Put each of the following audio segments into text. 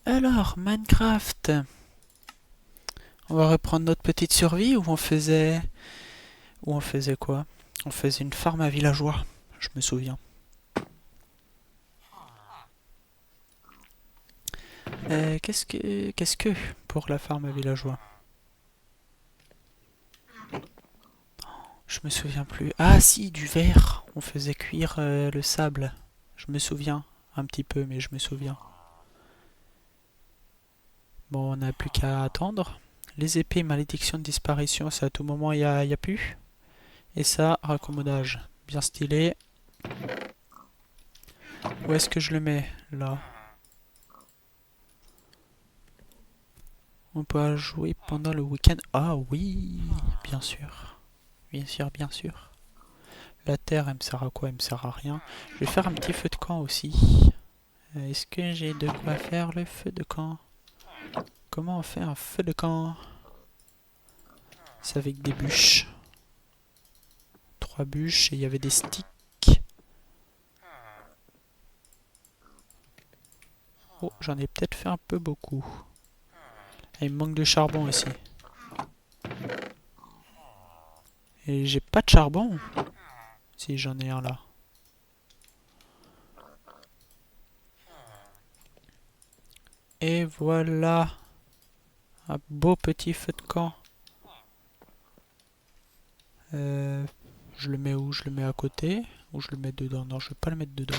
Alors, Minecraft. On va reprendre notre petite survie où on faisait... Où on faisait quoi? On faisait une farm à villageois, je me souviens. Qu'est-ce que pour la farm à villageois? Je me souviens plus. Ah si, du verre. On faisait cuire le sable. Je me souviens. Un petit peu, mais je me souviens. Bon, on n'a plus qu'à attendre. Les épées, malédiction de disparition, c'est à tout moment, y a plus. Et ça, raccommodage. Bien stylé. Où est-ce que je le mets? Là. On peut jouer pendant le week-end. Ah oui, bien sûr. Bien sûr, bien sûr. La terre, elle me sert à quoi? Elle me sert à rien. Je vais faire un petit feu de camp aussi. Est-ce que j'ai de quoi faire le feu de camp? Comment on fait un feu de camp? C'est avec des bûches. 3 bûches et il y avait des sticks. Oh, j'en ai peut-être fait un peu beaucoup. Et il me manque de charbon aussi. Et j'ai pas de charbon. Si j'en ai un là. Et voilà. Un beau petit feu de camp. Euh, je le mets où? Je le mets à côté? Ou je le mets dedans? Non, je vais pas le mettre dedans.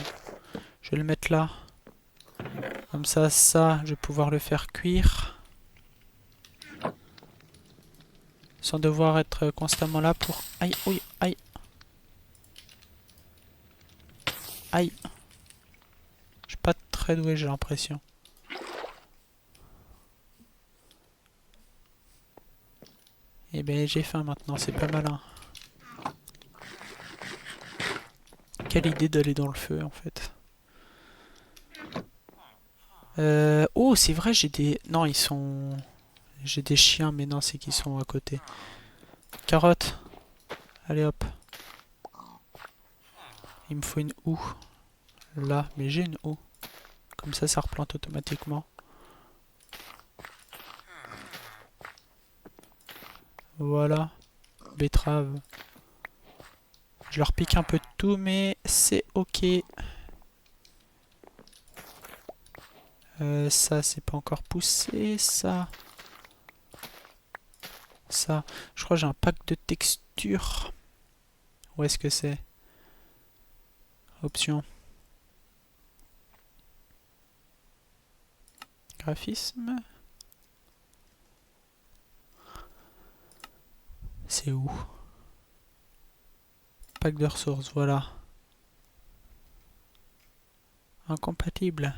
Je vais le mettre là. Comme ça, je vais pouvoir le faire cuire. Sans devoir être constamment là pour... Aïe, oui, aïe, aïe. Je suis pas très doué, j'ai l'impression. Eh ben, j'ai faim maintenant, c'est pas malin. Quelle idée d'aller dans le feu, en fait. Oh, c'est vrai, j'ai des... Non, ils sont... J'ai des chiens, mais non, c'est qu'ils sont à côté. Carotte. Allez, hop. Il me faut une houe. Là, mais j'ai une houe. Comme ça replante automatiquement. Voilà. Betterave. Je leur pique un peu de tout, mais c'est ok. Ça, c'est pas encore poussé. Ça. Ça. Je crois que j'ai un pack de textures. Où est-ce que c'est? Option. Graphisme. C'est où? Pack de ressources, voilà. Incompatible.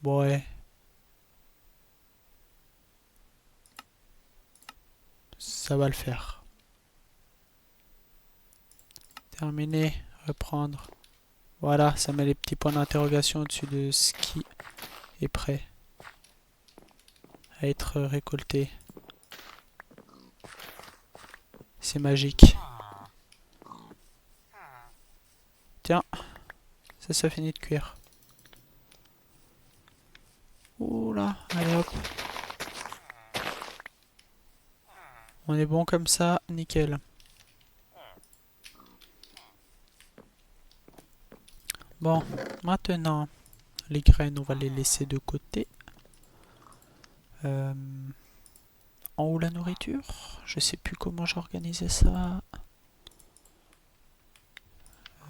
Bon, ouais. Ça va le faire. Terminé. Reprendre. Voilà, ça met les petits points d'interrogation au-dessus de ce qui est prêt à être récolté. C'est magique. Tiens, ça finit de cuire. Oula, allez hop. On est bon comme ça, nickel. Bon, maintenant, les graines, on va les laisser de côté. En haut, la nourriture. Je sais plus comment j'organisais ça.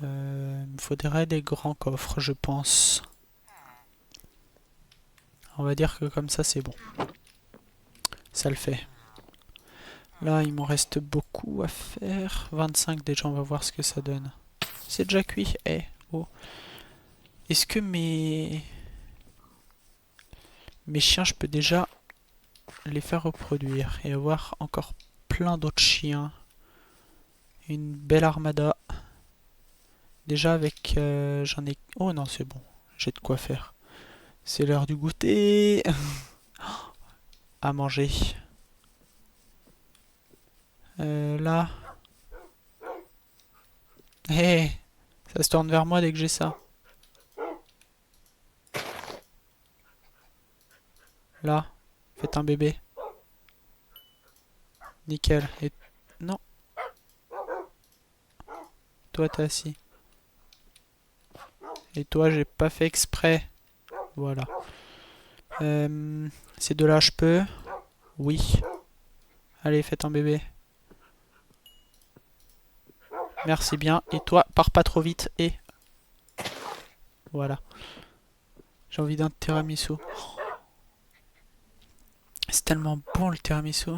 Il me faudrait des grands coffres, je pense. On va dire que comme ça, c'est bon. Ça le fait. Là, il m'en reste beaucoup à faire. 25 déjà, on va voir ce que ça donne. C'est déjà cuit. Eh, oh. Est-ce que mes chiens, je peux déjà les faire reproduire et avoir encore plein d'autres chiens? Une belle armada. Déjà avec... j'en ai... Oh non, c'est bon. J'ai de quoi faire. C'est l'heure du goûter. À manger. Là. Hé, ça se tourne vers moi dès que j'ai ça. Là, faites un bébé. Nickel. Et... Non. Toi, t'es assis. Et toi, j'ai pas fait exprès. Voilà. Ces deux-là, je peux. Oui. Allez, faites un bébé. Merci bien. Et toi, pars pas trop vite. Et... Voilà. J'ai envie d'un tiramisu. C'est tellement bon le tiramisu.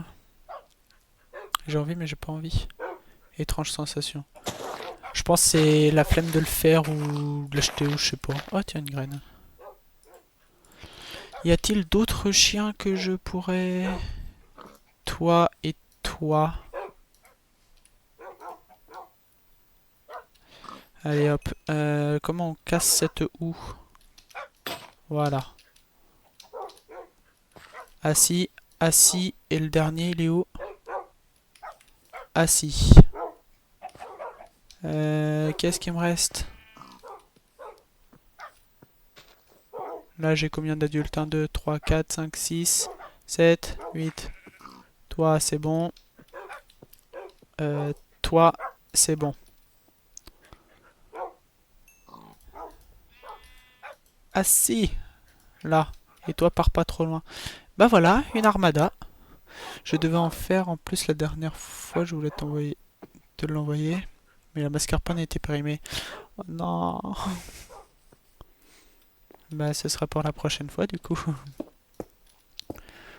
J'ai envie, mais j'ai pas envie. Étrange sensation. Je pense que c'est la flemme de le faire ou de l'acheter ou je sais pas. Oh tiens, une graine. Y a-t-il d'autres chiens que je pourrais... Toi et toi. Allez hop. Comment on casse cette houe? Voilà. Assis, assis. Et le dernier, il est où? Assis. Qu'est-ce qu'il me reste? Là, j'ai combien d'adultes? 1, 2, 3, 4, 5, 6, 7, 8. Toi, c'est bon. Toi, c'est bon. Assis. Là. Et toi, pars pas trop loin. Bah voilà, une armada. Je devais en faire en plus la dernière fois. Je voulais te l'envoyer. Mais la mascarpone était périmée. Oh non. Bah ce sera pour la prochaine fois du coup.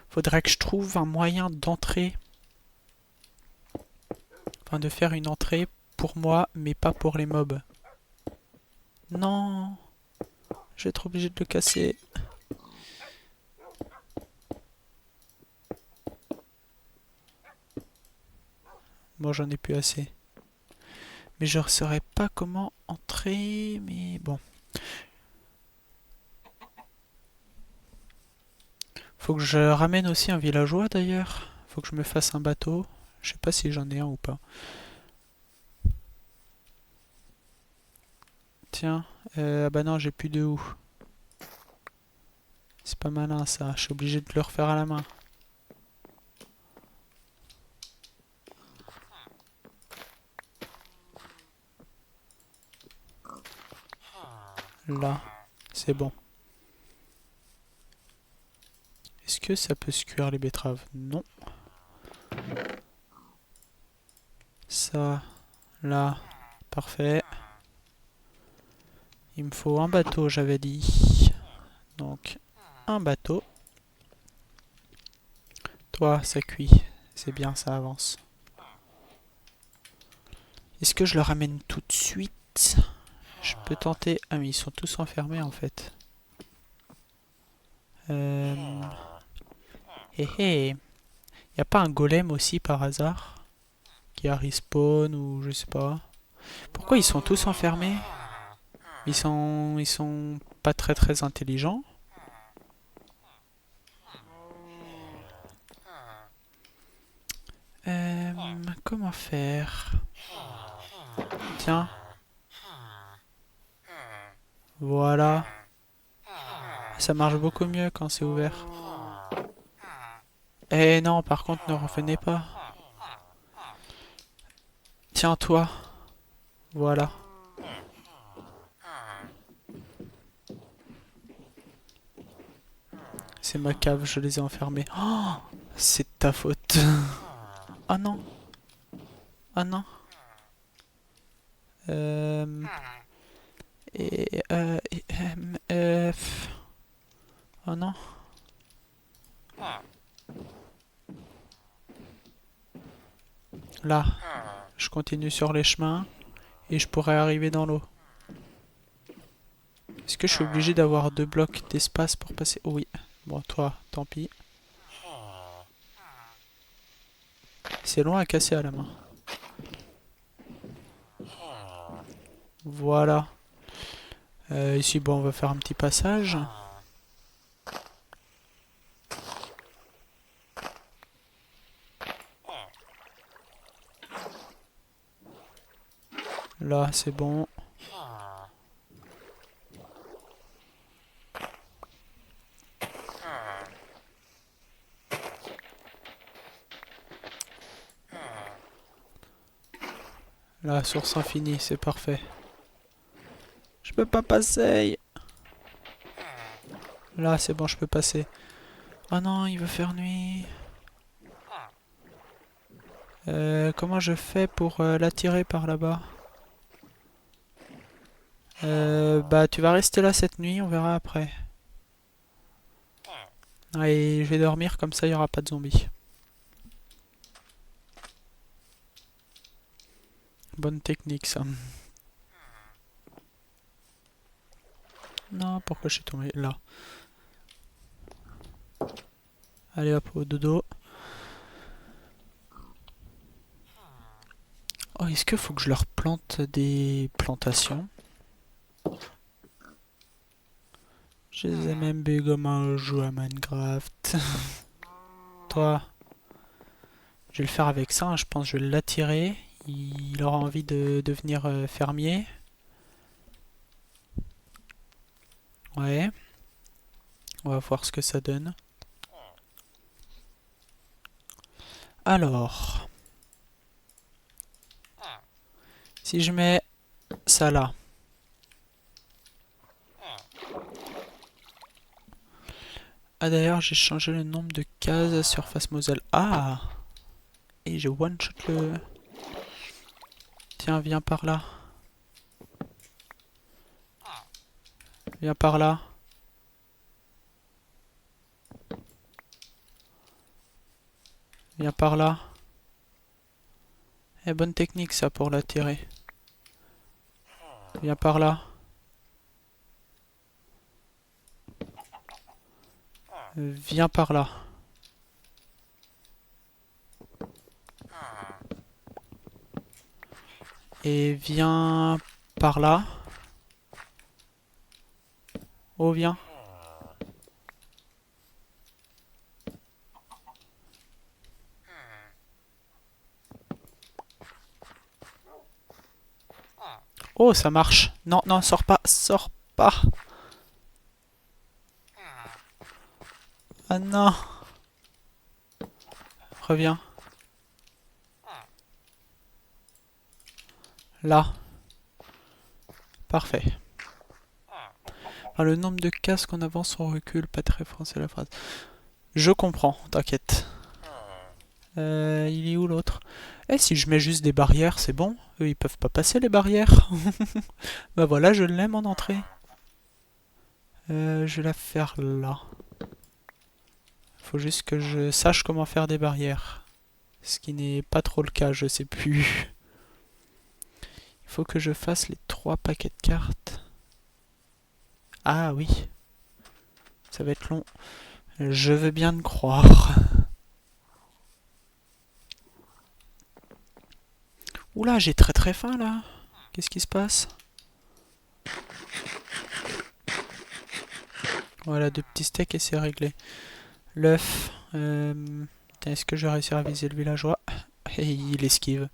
Faudrait que je trouve un moyen d'entrer. Enfin de faire une entrée pour moi mais pas pour les mobs. Non. Je vais être obligé de le casser. Bon j'en ai plus assez. Mais je ne saurais pas comment entrer. Mais bon. Faut que je ramène aussi un villageois d'ailleurs. Faut que je me fasse un bateau. Je sais pas si j'en ai un ou pas. Tiens. Ah bah non j'ai plus de houe. C'est pas malin ça. Je suis obligé de le refaire à la main. Là. C'est bon. Est-ce que ça peut se cuire les betteraves? Non. Ça, là, parfait. Il me faut un bateau, j'avais dit. Donc, un bateau. Toi, ça cuit. C'est bien, ça avance. Est-ce que je le ramène tout de suite? Je peux tenter... Ah mais ils sont tous enfermés en fait. Hé hé. Y a pas un golem aussi par hasard? Qui a respawn ou je sais pas. Pourquoi ils sont tous enfermés? Ils sont pas très intelligents. Comment faire? Tiens. Voilà. Ça marche beaucoup mieux quand c'est ouvert. Eh non, par contre, ne revenez pas. Tiens, toi. Voilà. C'est ma cave, je les ai enfermés. Oh, c'est de ta faute. Ah non. Ah non. Et, oh non. Là. Je continue sur les chemins. Et je pourrais arriver dans l'eau. Est-ce que je suis obligé d'avoir 2 blocs d'espace pour passer? Oh oui. Bon, toi, tant pis. C'est loin à casser à la main. Voilà. Ici, bon, on va faire un petit passage. Là, c'est bon. La source infinie, c'est parfait. Je peux pas passer. Là, c'est bon, je peux passer. Oh non, il veut faire nuit. Comment je fais pour l'attirer par là-bas? Bah, tu vas rester là cette nuit, on verra après. Et je vais dormir, comme ça, il n'y aura pas de zombies. Bonne technique, ça. Non, pourquoi je suis tombé là? Allez hop, au dodo. Oh, est-ce qu'il faut que je leur plante des plantations? Je les ai même vu comment jouer à Minecraft. Toi, je vais le faire avec ça, hein, je pense que je vais l'attirer. Il aura envie de devenir fermier. Ouais, on va voir ce que ça donne. Alors, si je mets ça là. Ah d'ailleurs, j'ai changé le nombre de cases surface Moselle. Ah! Et j'ai one-shot le... Tiens, viens par là. Viens par là. Viens par là. Eh, bonne technique ça pour l'attirer. Viens par là. Viens par là. Et viens par là. Oh, viens. Oh, ça marche. Non, non, sors pas, sors pas. Ah non. Reviens. Là. Parfait. Ah, le nombre de cases qu'on avance, on recule. Pas très français la phrase. Je comprends, t'inquiète. Il est où l'autre? Eh, si je mets juste des barrières, c'est bon. Eux, ils peuvent pas passer les barrières. Bah voilà, je l'aime en entrée. Je vais la faire là. Faut juste que je sache comment faire des barrières. Ce qui n'est pas trop le cas, je sais plus. Il faut que je fasse les 3 paquets de cartes. Ah oui. Ça va être long. Je veux bien te croire. Oula, j'ai très très faim là. Qu'est-ce qui se passe? Voilà, 2 petits steaks et c'est réglé. L'œuf. Est-ce que je vais réussir à viser le villageois? Et il esquive.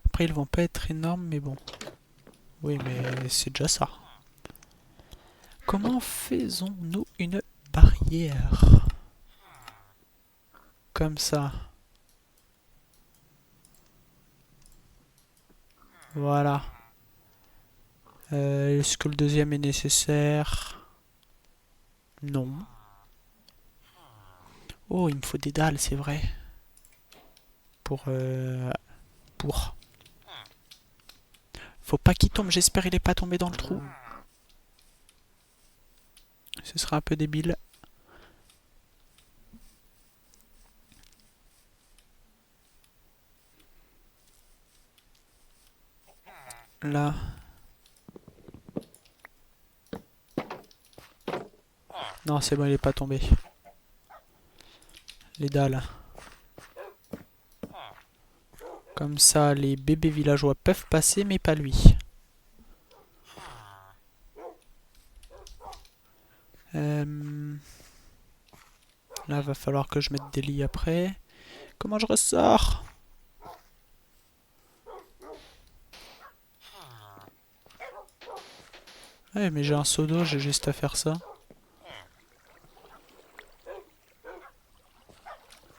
Après, ils vont pas être énormes, mais bon. Oui, mais c'est déjà ça. Comment faisons-nous une barrière? Comme ça. Voilà. Est-ce que le deuxième est nécessaire? Non. Oh, il me faut des dalles, c'est vrai. Pour... Pour. Faut pas qu'il tombe, j'espère il est pas tombé dans le trou. Ce serait un peu débile. Là. Non, c'est bon, il est pas tombé. Les dalles. Comme ça, les bébés villageois peuvent passer, mais pas lui. Là, va falloir que je mette des lits après. Comment je ressors? Ouais, mais j'ai un seau d'eau, j'ai juste à faire ça.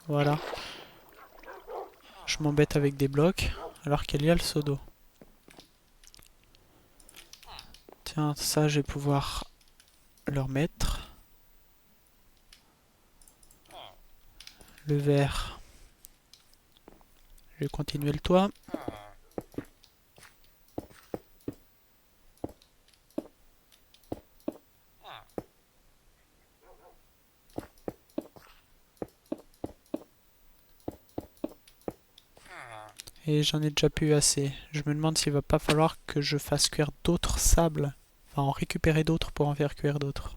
Voilà. Je m'embête avec des blocs, alors qu'il y a le seau d'eau. Tiens, ça, je vais pouvoir le remettre. Le verre. Je vais continuer le toit. Et j'en ai déjà plus assez. Je me demande s'il va pas falloir que je fasse cuire d'autres sables. Enfin, en récupérer d'autres pour en faire cuire d'autres.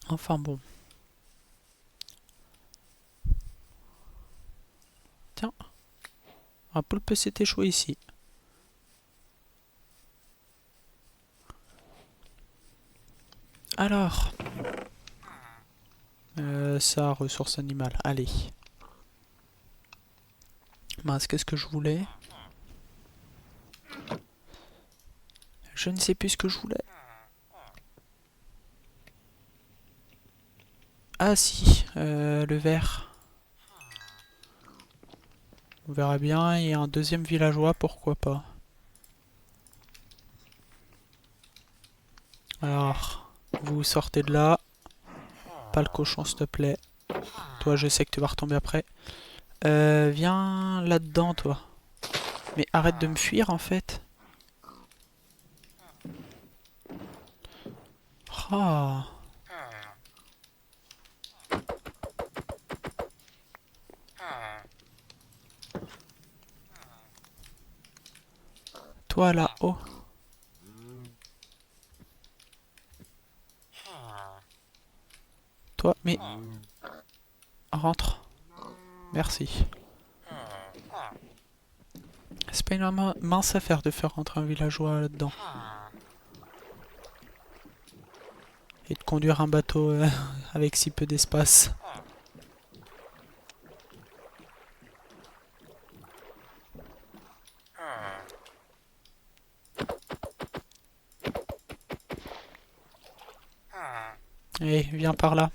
Enfin bon. Tiens. Un poulpe s'est échoué ici. Alors. Ça, ressource animale. Allez. Mince, qu'est-ce que je voulais? Je ne sais plus ce que je voulais. Ah si, le verre. On verra bien. Il y a un deuxième villageois, pourquoi pas. Alors, vous sortez de là. Pas le cochon, s'il te plaît. Toi, je sais que tu vas retomber après. Viens là-dedans, toi. Mais arrête de me fuir, en fait. Ah. Toi, là-haut. Toi, mais... Rentre. Merci. C'est pas une mince affaire de faire rentrer un villageois là-dedans. Et de conduire un bateau avec si peu d'espace. Allez, viens par là.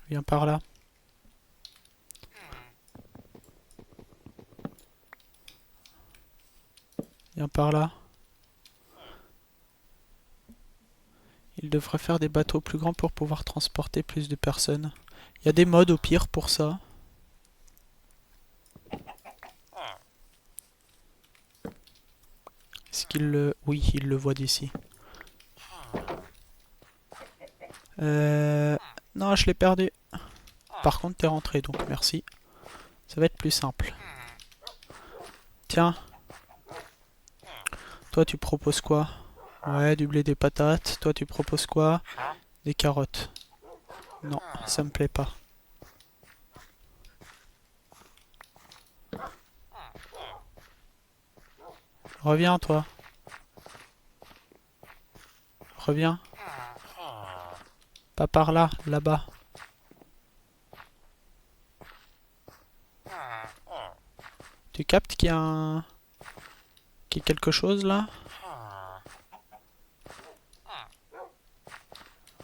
Viens par là. Viens par là. Il devrait faire des bateaux plus grands pour pouvoir transporter plus de personnes. Il y a des modes au pire pour ça. Est-ce qu'il le... Oui, il le voit d'ici. Non, je l'ai perdu. Par contre, t'es rentré, donc merci. Ça va être plus simple. Tiens. Toi, tu proposes quoi? Ouais, du blé, des patates. Toi, tu proposes quoi? Des carottes. Non, ça me plaît pas. Reviens, toi. Reviens. Pas par là, là-bas. Tu captes qu'il y a un... qu'il y a quelque chose là?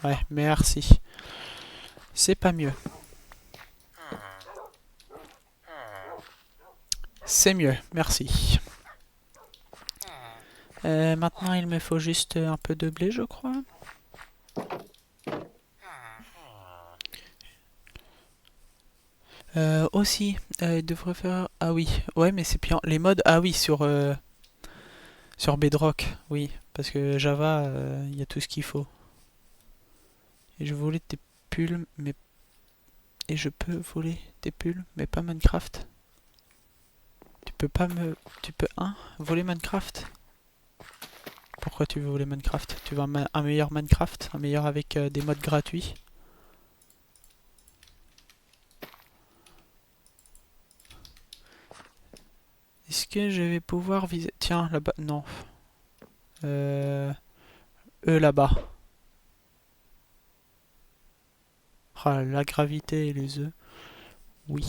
Ouais, merci. C'est pas mieux. C'est mieux, merci. Maintenant, il me faut juste un peu de blé, je crois. Aussi, il devrait faire... Ah oui, ouais, mais c'est bien. Les modes... Ah oui, sur Bedrock, oui. Parce que Java, il y a tout ce qu'il faut. Et je voulais tes pulls, mais... Et je peux voler tes pulls, mais pas Minecraft. Tu peux pas me... Tu peux, hein, voler Minecraft? Pourquoi tu veux voler Minecraft? Tu veux un meilleur Minecraft? Un meilleur avec des modes gratuits? Est-ce que je vais pouvoir viser... Tiens, là-bas... Non. Eux, là-bas. Ah, la gravité et les œufs. Oui.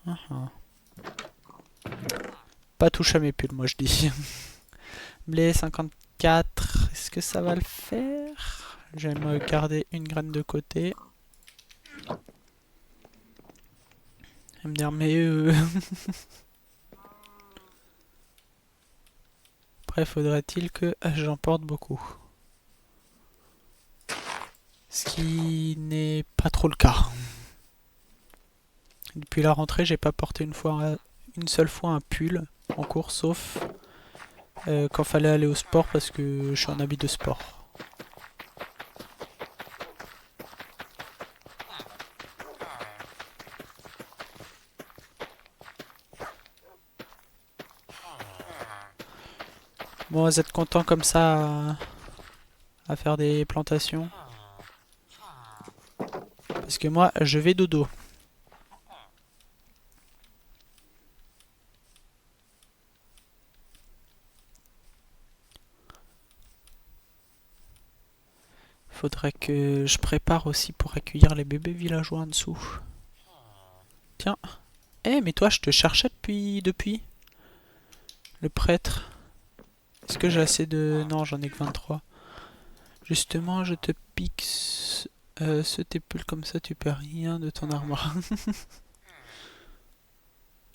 Ah, ah. Pas touche à mes pulls, moi je dis. Blé 54. Est-ce que ça va le faire? J'aime garder une graine de côté. Il va me dire, mais après, faudrait-il que j'emporte beaucoup. Ce qui n'est pas trop le cas. Depuis la rentrée, j'ai pas porté une seule fois un pull en cours, sauf quand fallait aller au sport parce que je suis en habit de sport. Bon, vous êtes content comme ça à faire des plantations? Parce que moi, je vais dodo. Faudrait que je prépare aussi pour accueillir les bébés villageois en dessous. Tiens. Eh, mais toi, je te cherchais depuis le prêtre. Est-ce que j'ai assez de... Non, j'en ai que 23. Justement, je te pique ce tes pulls comme ça, tu perds rien de ton armoire.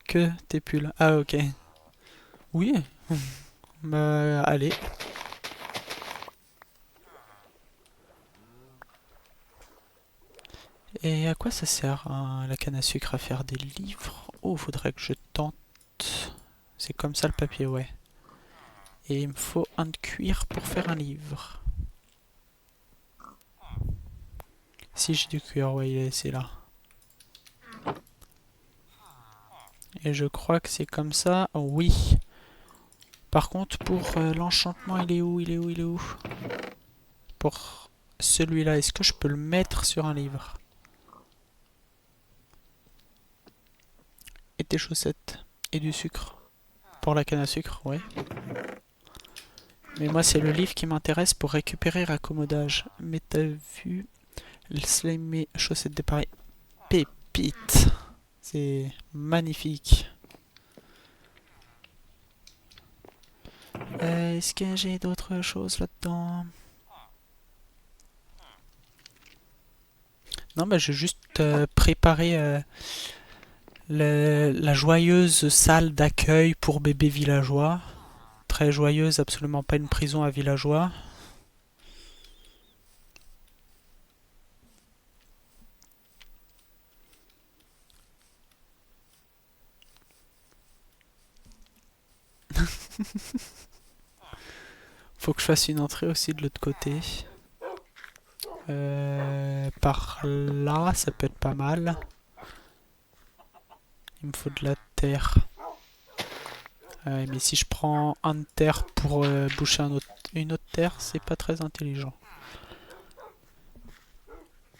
Que tes pulls. Ah, ok. Oui. Bah, allez. Et à quoi ça sert hein, la canne à sucre à faire des livres? Oh, faudrait que je tente. C'est comme ça le papier, ouais. Et il me faut un de cuir pour faire un livre. Si j'ai du cuir, ouais, c'est là. Et je crois que c'est comme ça. Oh, oui. Par contre, pour l'enchantement, il est où? Il est où? Il est où? Pour celui-là, est-ce que je peux le mettre sur un livre? Et tes chaussettes. Et du sucre. Pour la canne à sucre, ouais. Mais moi, c'est le livre qui m'intéresse pour récupérer raccommodage. Mais t'as vu mes chaussettes de pareil. Pépite. C'est magnifique. Est-ce que j'ai d'autres choses là-dedans? Non, bah, j'ai juste préparé la joyeuse salle d'accueil pour bébés villageois. Très joyeuse, absolument pas une prison à villageois. Faut que je fasse une entrée aussi de l'autre côté. Par là, ça peut être pas mal. Il me faut de la terre. Mais si je prends un de terre pour boucher une autre terre, c'est pas très intelligent.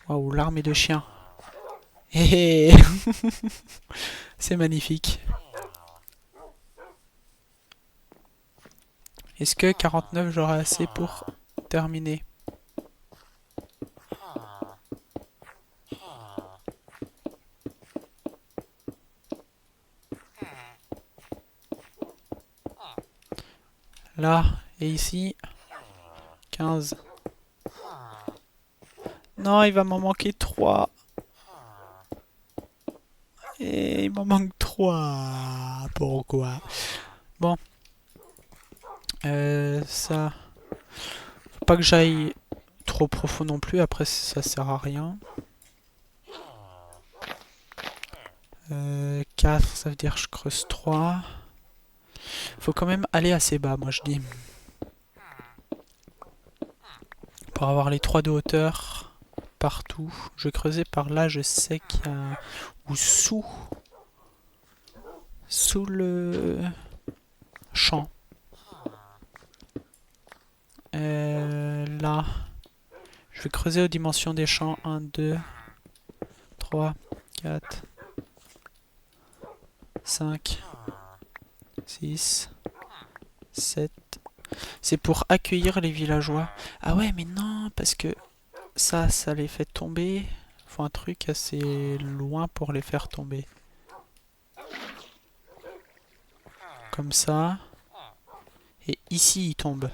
Waouh, l'armée de chiens. Hé hé. C'est magnifique. Est-ce que 49 j'aurai assez pour terminer? Là et ici 15. Non, il va m'en manquer 3. Et il m'en manque 3. Pourquoi? Bon. Ça. Faut pas que j'aille trop profond non plus. Après, ça sert à rien. 4, ça veut dire que je creuse 3. Faut quand même aller assez bas, moi je dis. Pour avoir les 3 de hauteur partout. Je vais creuser par là, je sais qu'il y a... Ou sous le champ. Là. Je vais creuser aux dimensions des champs. 1, 2, 3, 4, 5, 6, 7. C'est pour accueillir les villageois. Ah ouais, mais non, parce que ça les fait tomber. Faut un truc assez loin pour les faire tomber. Comme ça. Et ici, ils tombent.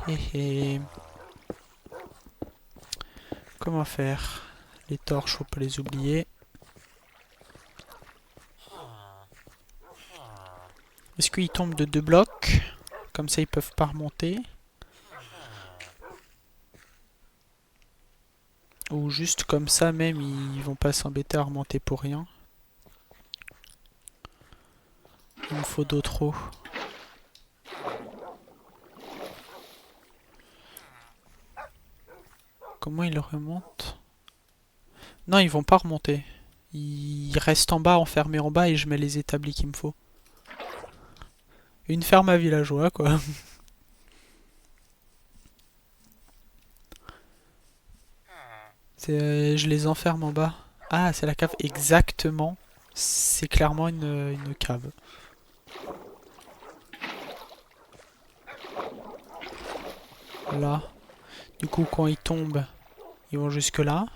Hé hé. Comment faire? Les torches, faut pas les oublier. Est-ce qu'ils tombent de 2 blocs? Comme ça, ils peuvent pas remonter. Ou juste comme ça, même, ils vont pas s'embêter à remonter pour rien. Il me faut d'autres eaux. Comment ils remontent? Non, ils vont pas remonter. Ils restent en bas, enfermés en bas, et je mets les établis qu'il me faut. Une ferme à villageois, quoi. Je les enferme en bas. Ah, c'est la cave. Exactement. C'est clairement une cave. Là. Du coup, quand ils tombent, ils vont jusque là.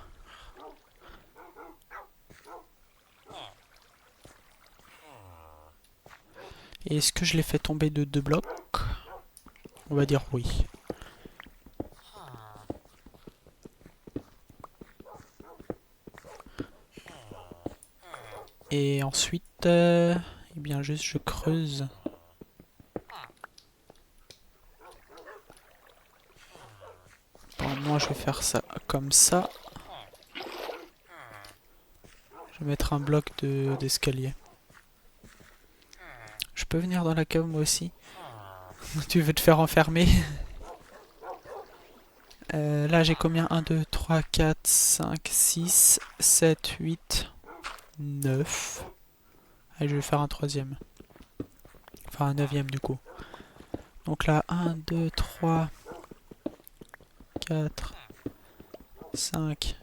Et est-ce que je les fais tomber de 2 blocs? On va dire oui. Et ensuite, eh bien juste je creuse. Bon, moi je vais faire ça comme ça. Je vais mettre un bloc d'escalier. Je peux venir dans la cave moi aussi? Tu veux te faire enfermer? Là j'ai combien? 1, 2, 3, 4, 5, 6, 7, 8, 9. Allez, je vais faire un troisième. Enfin un neuvième du coup. Donc là, 1, 2, 3, 4, 5,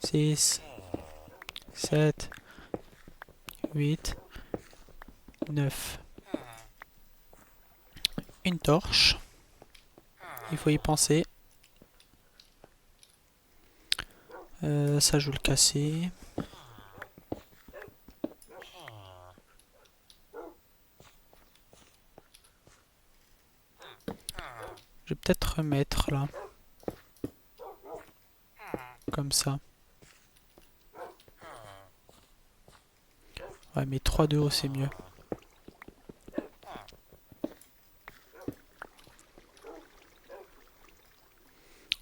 6, 7, 8, 9. Une torche. Il faut y penser. Ça, je vais le casser. Je vais peut-être remettre là. Comme ça. Ouais, mais 3 de haut, c'est mieux.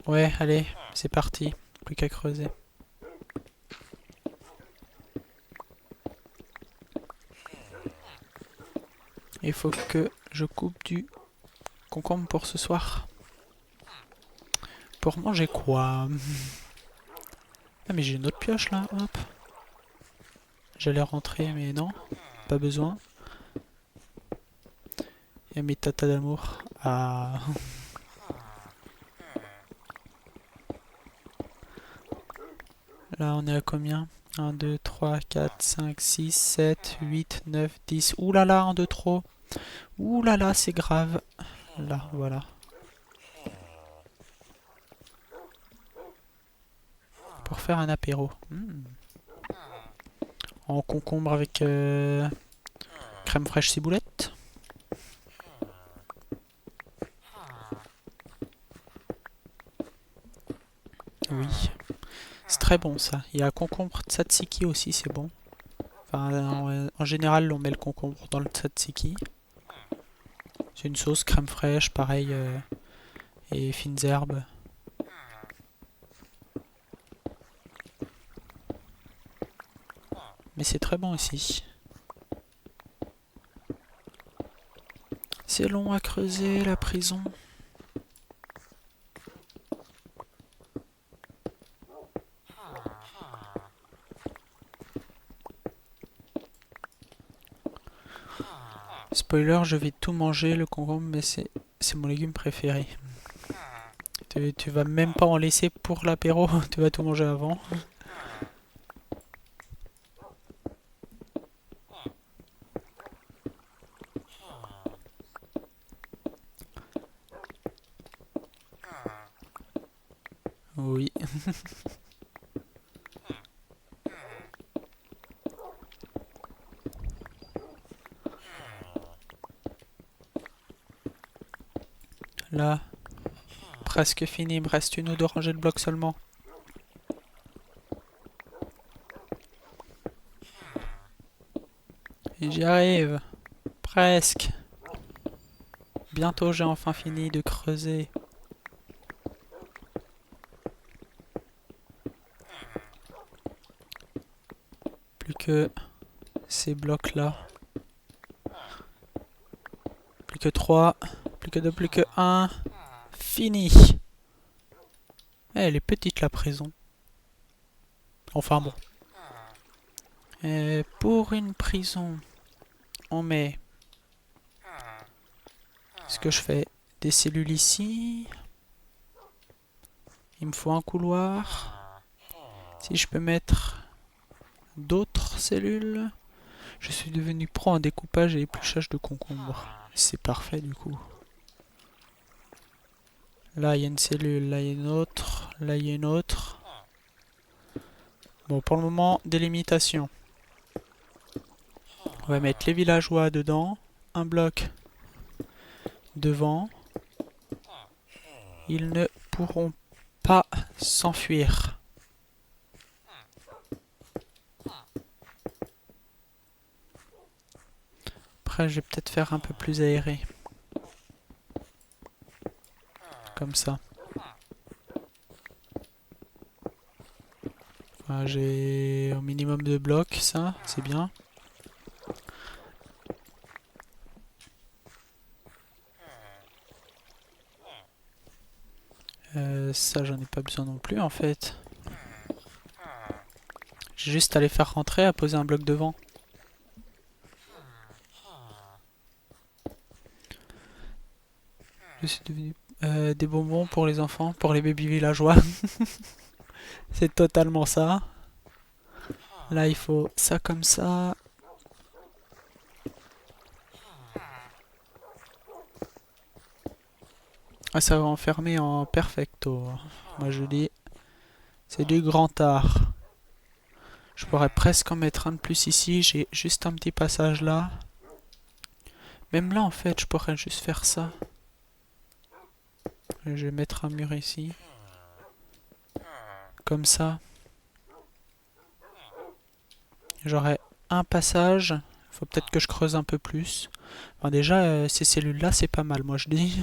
Ouais, allez, c'est parti. Plus qu'à creuser. Il faut que je coupe du concombre pour ce soir. Pour manger quoi? Ah, mais j'ai une autre pioche là, hop. J'allais rentrer, mais non, pas besoin. Il y a mes tatas d'amour. Ah. Là, on est à combien? 1, 2, 3, 4, 5, 6, 7, 8, 9, 10. Ouh là là, un de trop. Ouh là là, c'est grave. Là, voilà. Pour faire un apéro. En concombre avec crème fraîche ciboulette. Oui. C'est très bon ça. Il y a concombre tzatziki aussi, c'est bon. Enfin, en général, on met le concombre dans le tzatziki. C'est une sauce crème fraîche, pareil, et fines herbes. Mais c'est très bon aussi. C'est long à creuser, la prison. Spoiler, je vais tout manger, le concombre, mais c'est mon légume préféré. Tu vas même pas en laisser pour l'apéro, tu vas tout manger avant. Oui. Là, presque fini. Il me reste une ou deux rangées de blocs seulement. Et j'y arrive. Presque. Bientôt, j'ai enfin fini de creuser. Plus que ces blocs-là. Plus que 3. Plus que 2, plus que 1. Fini. Elle est petite la prison. Enfin bon. Et pour une prison, on met... Ce que je fais, des cellules ici. Il me faut un couloir. Si je peux mettre d'autres cellules. Je suis devenu pro en découpage et épluchage de concombres. C'est parfait du coup. Là il y a une cellule, là il y a une autre, là il y a une autre. Bon, pour le moment, délimitation. On va mettre les villageois dedans. Un bloc devant. Ils ne pourront pas s'enfuir. Après, je vais peut-être faire un peu plus aéré. Comme ça. Enfin, j'ai au minimum de blocs, ça, c'est bien. Ça, j'en ai pas besoin non plus, en fait. J'ai juste à les faire rentrer, à poser un bloc devant. Je suis devenu... des bonbons pour les enfants, pour les bébés villageois. C'est totalement ça. Là, il faut ça comme ça. Ah, ça va enfermer en perfecto. Moi, je dis, c'est du grand art. Je pourrais presque en mettre un de plus ici. J'ai juste un petit passage là. Même là, en fait, je pourrais juste faire ça. Je vais mettre un mur ici. Comme ça. J'aurai un passage. Faut peut-être que je creuse un peu plus. Enfin, déjà, ces cellules-là, c'est pas mal, moi je dis.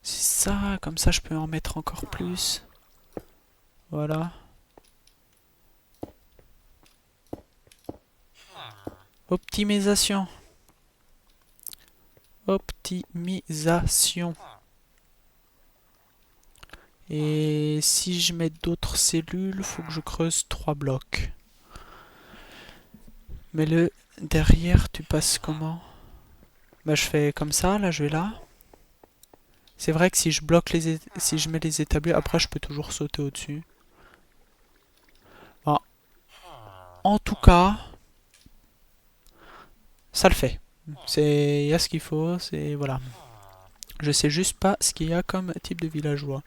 C'est ça, comme ça je peux en mettre encore plus. Voilà. Optimisation. Optimisation. Et si je mets d'autres cellules, faut que je creuse 3 blocs. Mais le derrière, tu passes comment? Bah je fais comme ça, là je vais là. C'est vrai que si je bloque si je mets les établis, après je peux toujours sauter au-dessus. Bon. En tout cas, ça le fait. Il y a ce qu'il faut, c'est voilà. Je sais juste pas ce qu'il y a comme type de villageois.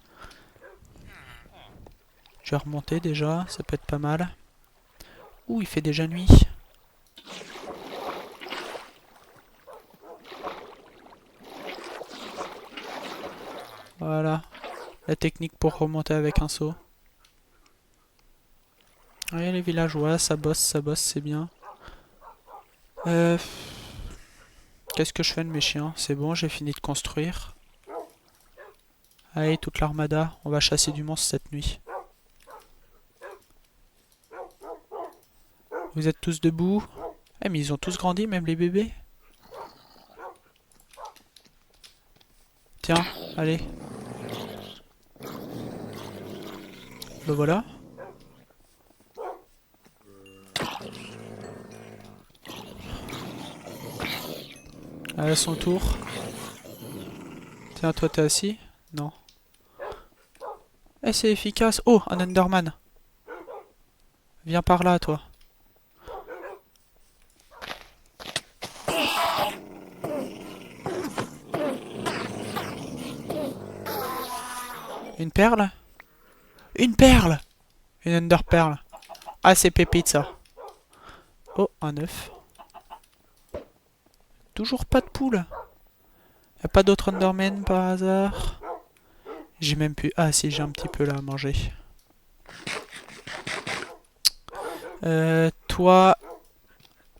Je vais remonter déjà, ça peut être pas mal. Ouh, il fait déjà nuit. Voilà. La technique pour remonter avec un saut. Ouais, les villageois, ça bosse, c'est bien. Qu'est-ce que je fais de mes chiens? C'est bon, j'ai fini de construire. Allez, toute l'armada, on va chasser du monstre cette nuit. Vous êtes tous debout? Eh, mais ils ont tous grandi, même les bébés. Tiens, allez. Ben voilà. À son tour. Tiens, toi t'es assis? Non. Eh, c'est efficace. Oh, un Enderman. Viens par là, toi. Une perle? Une perle! Une Ender perle. Ah, c'est pépite ça. Oh, un œuf. Toujours pas de poule. Y'a pas d'autre Enderman par hasard? J'ai même plus... Ah si, j'ai un petit peu là à manger. Toi...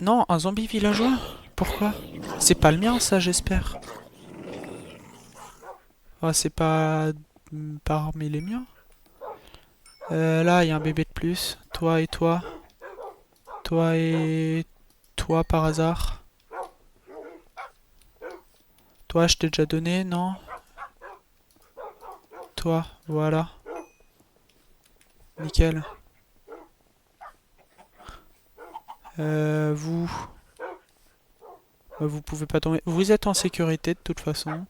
Non, un zombie villageois? Pourquoi? C'est pas le mien ça, j'espère. Ah, c'est pas parmi les miens. Là, il y a un bébé de plus. Toi et toi. Toi et... Toi par hasard. Toi, je t'ai déjà donné, non? Toi, voilà. Nickel. Vous... Vous pouvez pas tomber. Vous êtes en sécurité de toute façon.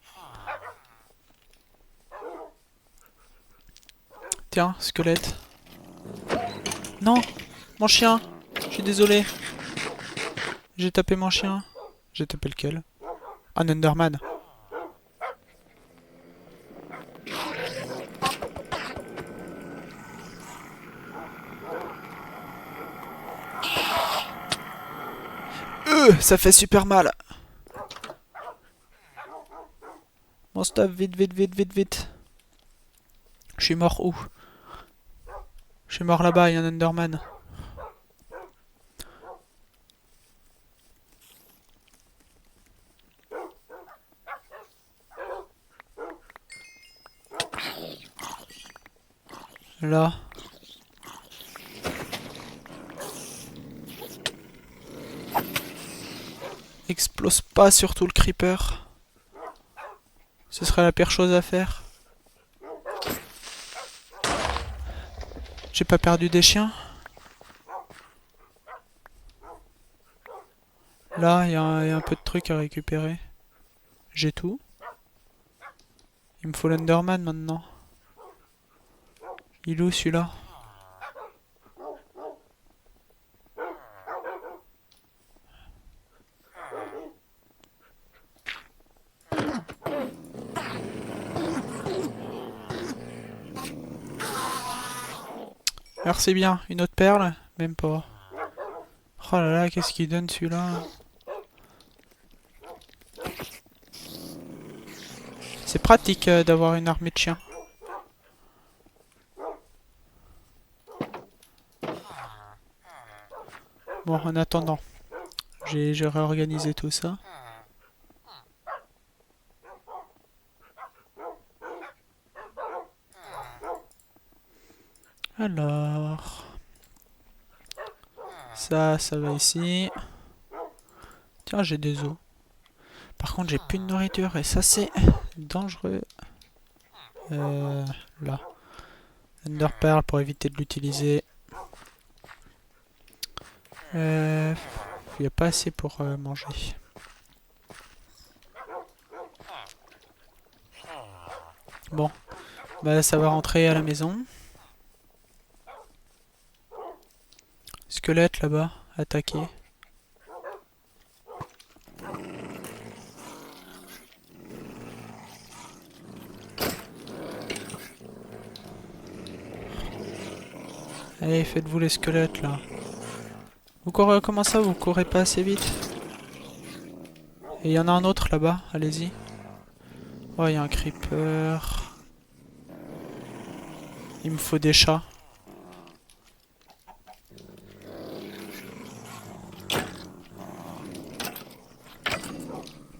Tiens, squelette. Non! Mon chien! Je suis désolé. J'ai tapé mon chien. J'ai tapé lequel? Un Enderman. Ça fait super mal. Mon stuff, vite, vite, vite, vite, vite. Je suis mort où? Je suis mort là-bas, il y a un Enderman. Là. Explose pas surtout le creeper. Ce serait la pire chose à faire. J'ai pas perdu des chiens. Là, il y a un peu de trucs à récupérer. J'ai tout. Il me faut l'Enderman maintenant. Il est où celui-là? Merci bien. Une autre perle? Même pas. Oh là là, qu'est-ce qu'il donne celui-là? C'est pratique d'avoir une armée de chiens. Bon, en attendant, j'ai réorganisé tout ça. Alors... Ça va ici. Tiens, j'ai des os. Par contre, j'ai plus de nourriture et ça, c'est dangereux. Là. Ender Pearl pour éviter de l'utiliser. Il n'y a pas assez pour manger. Bon. Bah, ça va rentrer à la maison. Squelette là-bas, attaqué. Allez, faites-vous les squelettes là. Vous courez, comment ça, vous courez pas assez vite? Et il y en a un autre là-bas, allez-y. Oh, il y a un creeper. Il me faut des chats.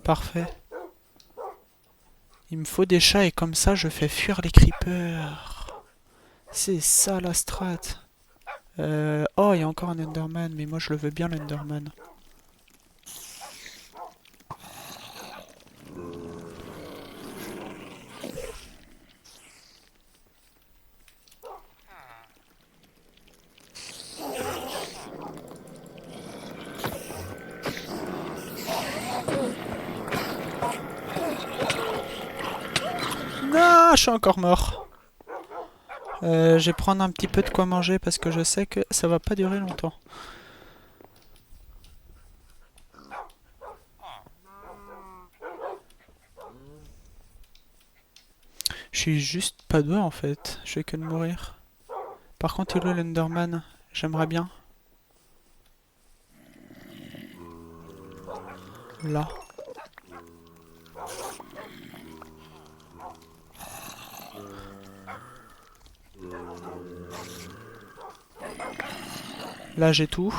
Parfait. Il me faut des chats et comme ça je fais fuir les creepers. C'est ça la strat. Oh, il y a encore un Enderman, mais moi je le veux bien l'Enderman. Non, je suis encore mort. Je vais prendre un petit peu de quoi manger parce que je sais que ça va pas durer longtemps. Je suis juste pas doué en fait, je fais que de mourir. Par contre, il est l'Enderman, j'aimerais bien. Là. Là, j'ai tout.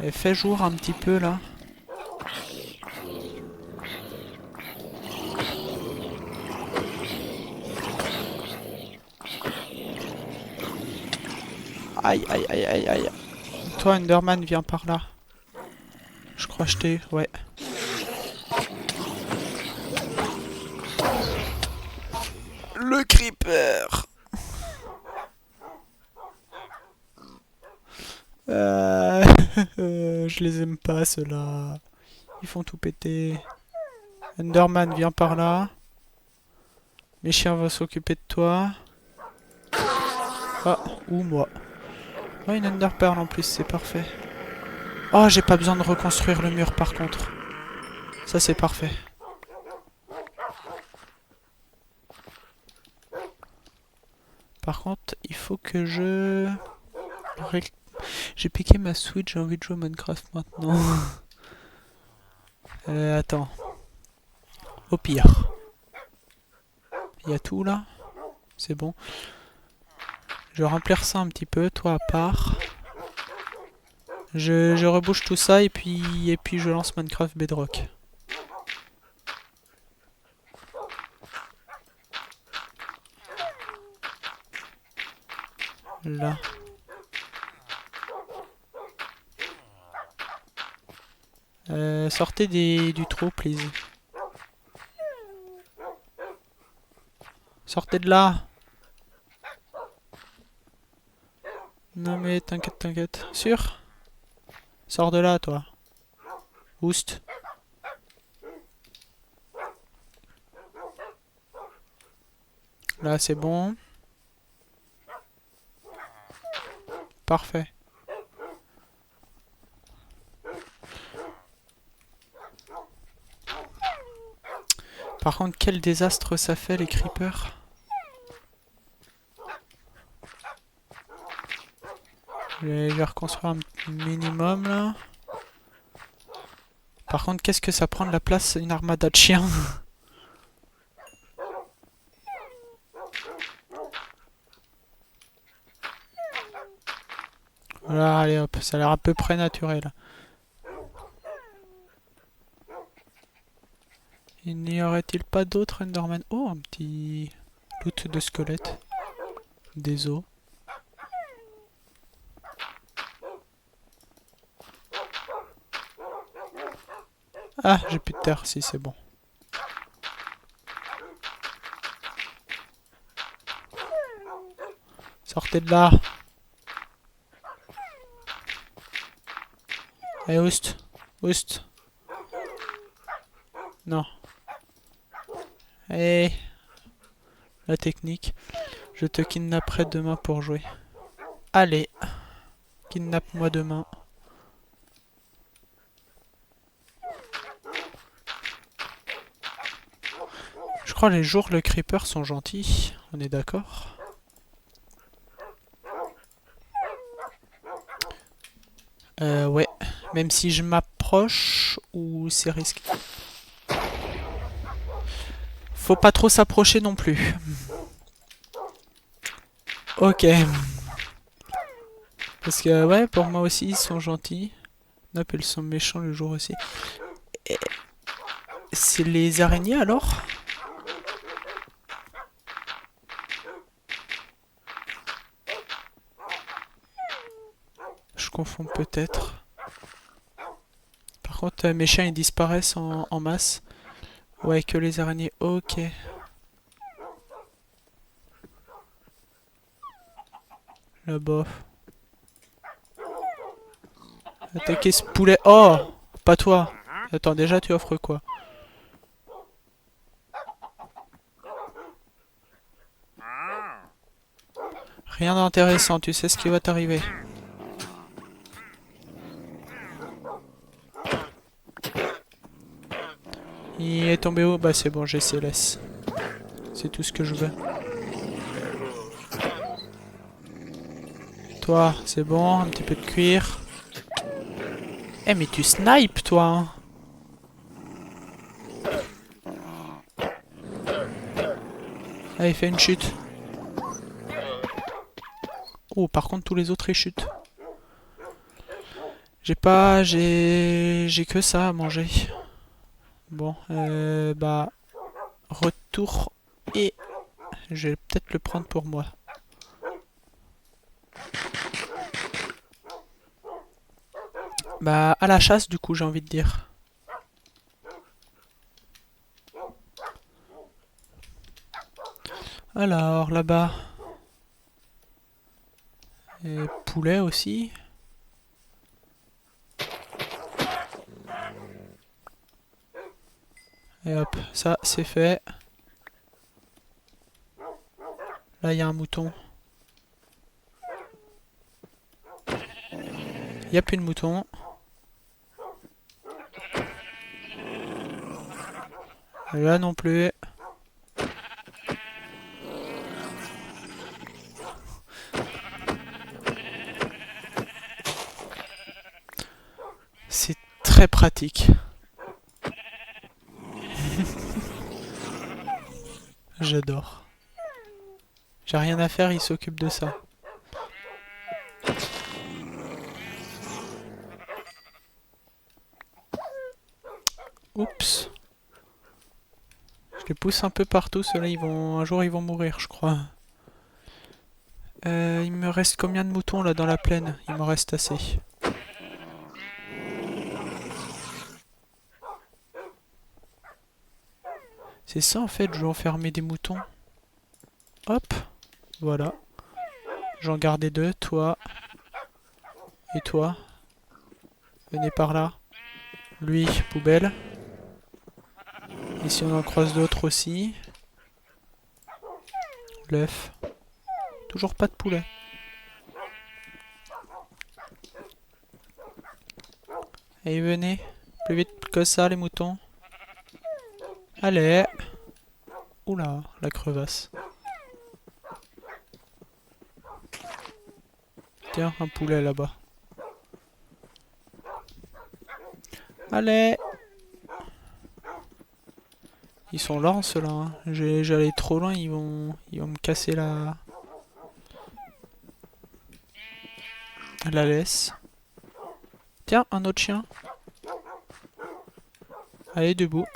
Et fait jour un petit peu, là. Aïe, aïe, aïe, aïe, aïe. Toi, Enderman, viens par là. Je crois que je t'ai... Ouais. Le creeper. Je les aime pas, ceux-là. Ils font tout péter. Enderman, viens par là. Les chiens vont s'occuper de toi. Ah, ou moi. Oh, une Enderpearl en plus, c'est parfait. Oh, j'ai pas besoin de reconstruire le mur par contre. Ça, c'est parfait. Par contre, il faut que je... J'ai piqué ma Switch, j'ai envie de jouer à Minecraft maintenant. Attends. Au pire. Il y a tout là. C'est bon. Je vais remplir ça un petit peu, toi à part. Je rebouche tout ça et puis je lance Minecraft Bedrock. Là. Sortez du trou, please. Sortez de là. Non mais t'inquiète, t'inquiète. Sûr? Sors de là, toi. Oust. Là, c'est bon. Parfait. Par contre, quel désastre ça fait, les creepers. Je vais reconstruire un minimum, là. Par contre, qu'est-ce que ça prend de la place, une armada de chiens? Voilà, allez hop, ça a l'air à peu près naturel. Il n'y aurait-il pas d'autres Enderman? Oh, un petit loot de squelette. Des os. Ah, j'ai plus de terre, si c'est bon. Sortez de là. Allez, oust. Oust. Non. Allez. La technique. Je te kidnapperai demain pour jouer. Allez. Kidnappe-moi demain. Je crois les jours le creeper sont gentils. On est d'accord? Ouais. Même si je m'approche ou c'est risqué. Faut pas trop s'approcher non plus. Ok. Parce que ouais, pour moi aussi ils sont gentils. Nope, ils sont méchants le jour aussi. C'est les araignées alors? Je confonds peut-être. Par contre, mes chiens ils disparaissent en masse. Ouais, que les araignées. Ok. Là-bas. Attaquez ce poulet. Oh! Pas toi. Attends, déjà tu offres quoi? Rien d'intéressant, tu sais ce qui va t'arriver. Il est tombé où? Bah c'est bon, j'ai CLS. C'est tout ce que je veux. Toi, c'est bon, un petit peu de cuir. Eh mais tu snipes toi hein. Allez, fais une chute. Oh, par contre, tous les autres, ils chutent. J'ai que ça à manger. Bon, bah... Retour. Et... Je vais peut-être le prendre pour moi. Bah, à la chasse, du coup, j'ai envie de dire. Alors, là-bas... Et poulet aussi. Et hop, ça c'est fait. Là il y a un mouton. Il n'y a plus de mouton. Là non plus. C'est très pratique. J'adore. J'ai rien à faire, il s'occupe de ça. Oups. Je les pousse un peu partout, ceux-là ils vont. Un jour ils vont mourir, je crois. Il me reste combien de moutons là dans la plaine? Il m'en reste assez. C'est ça en fait, je vais enfermer des moutons. Hop, voilà. J'en gardais deux, toi. Et toi. Venez par là. Lui, poubelle. Ici on en croise d'autres aussi. L'œuf. Toujours pas de poulet. Allez, venez. Plus vite que ça, les moutons. Allez. Oula, la crevasse. Tiens, un poulet là-bas. Allez. Ils sont lents ceux-là. Hein. J'allais trop loin, ils vont me casser la laisse. Tiens, un autre chien. Allez, debout.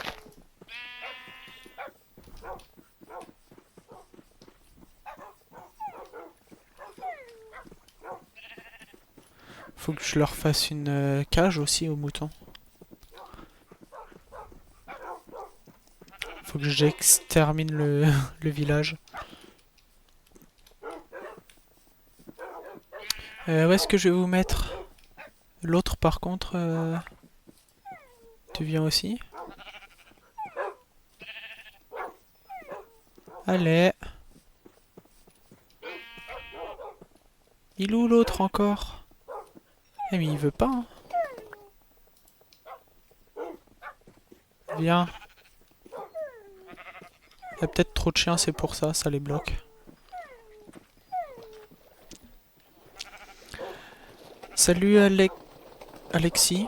Faut que je leur fasse une cage aussi aux moutons. Faut que j'extermine le village. Où est-ce que je vais vous mettre? L'autre par contre, tu viens aussi? Allez. Il est où l'autre encore? Eh mais il veut pas. Hein. Viens. Il y a peut-être trop de chiens, c'est pour ça, ça les bloque. Salut Alexis.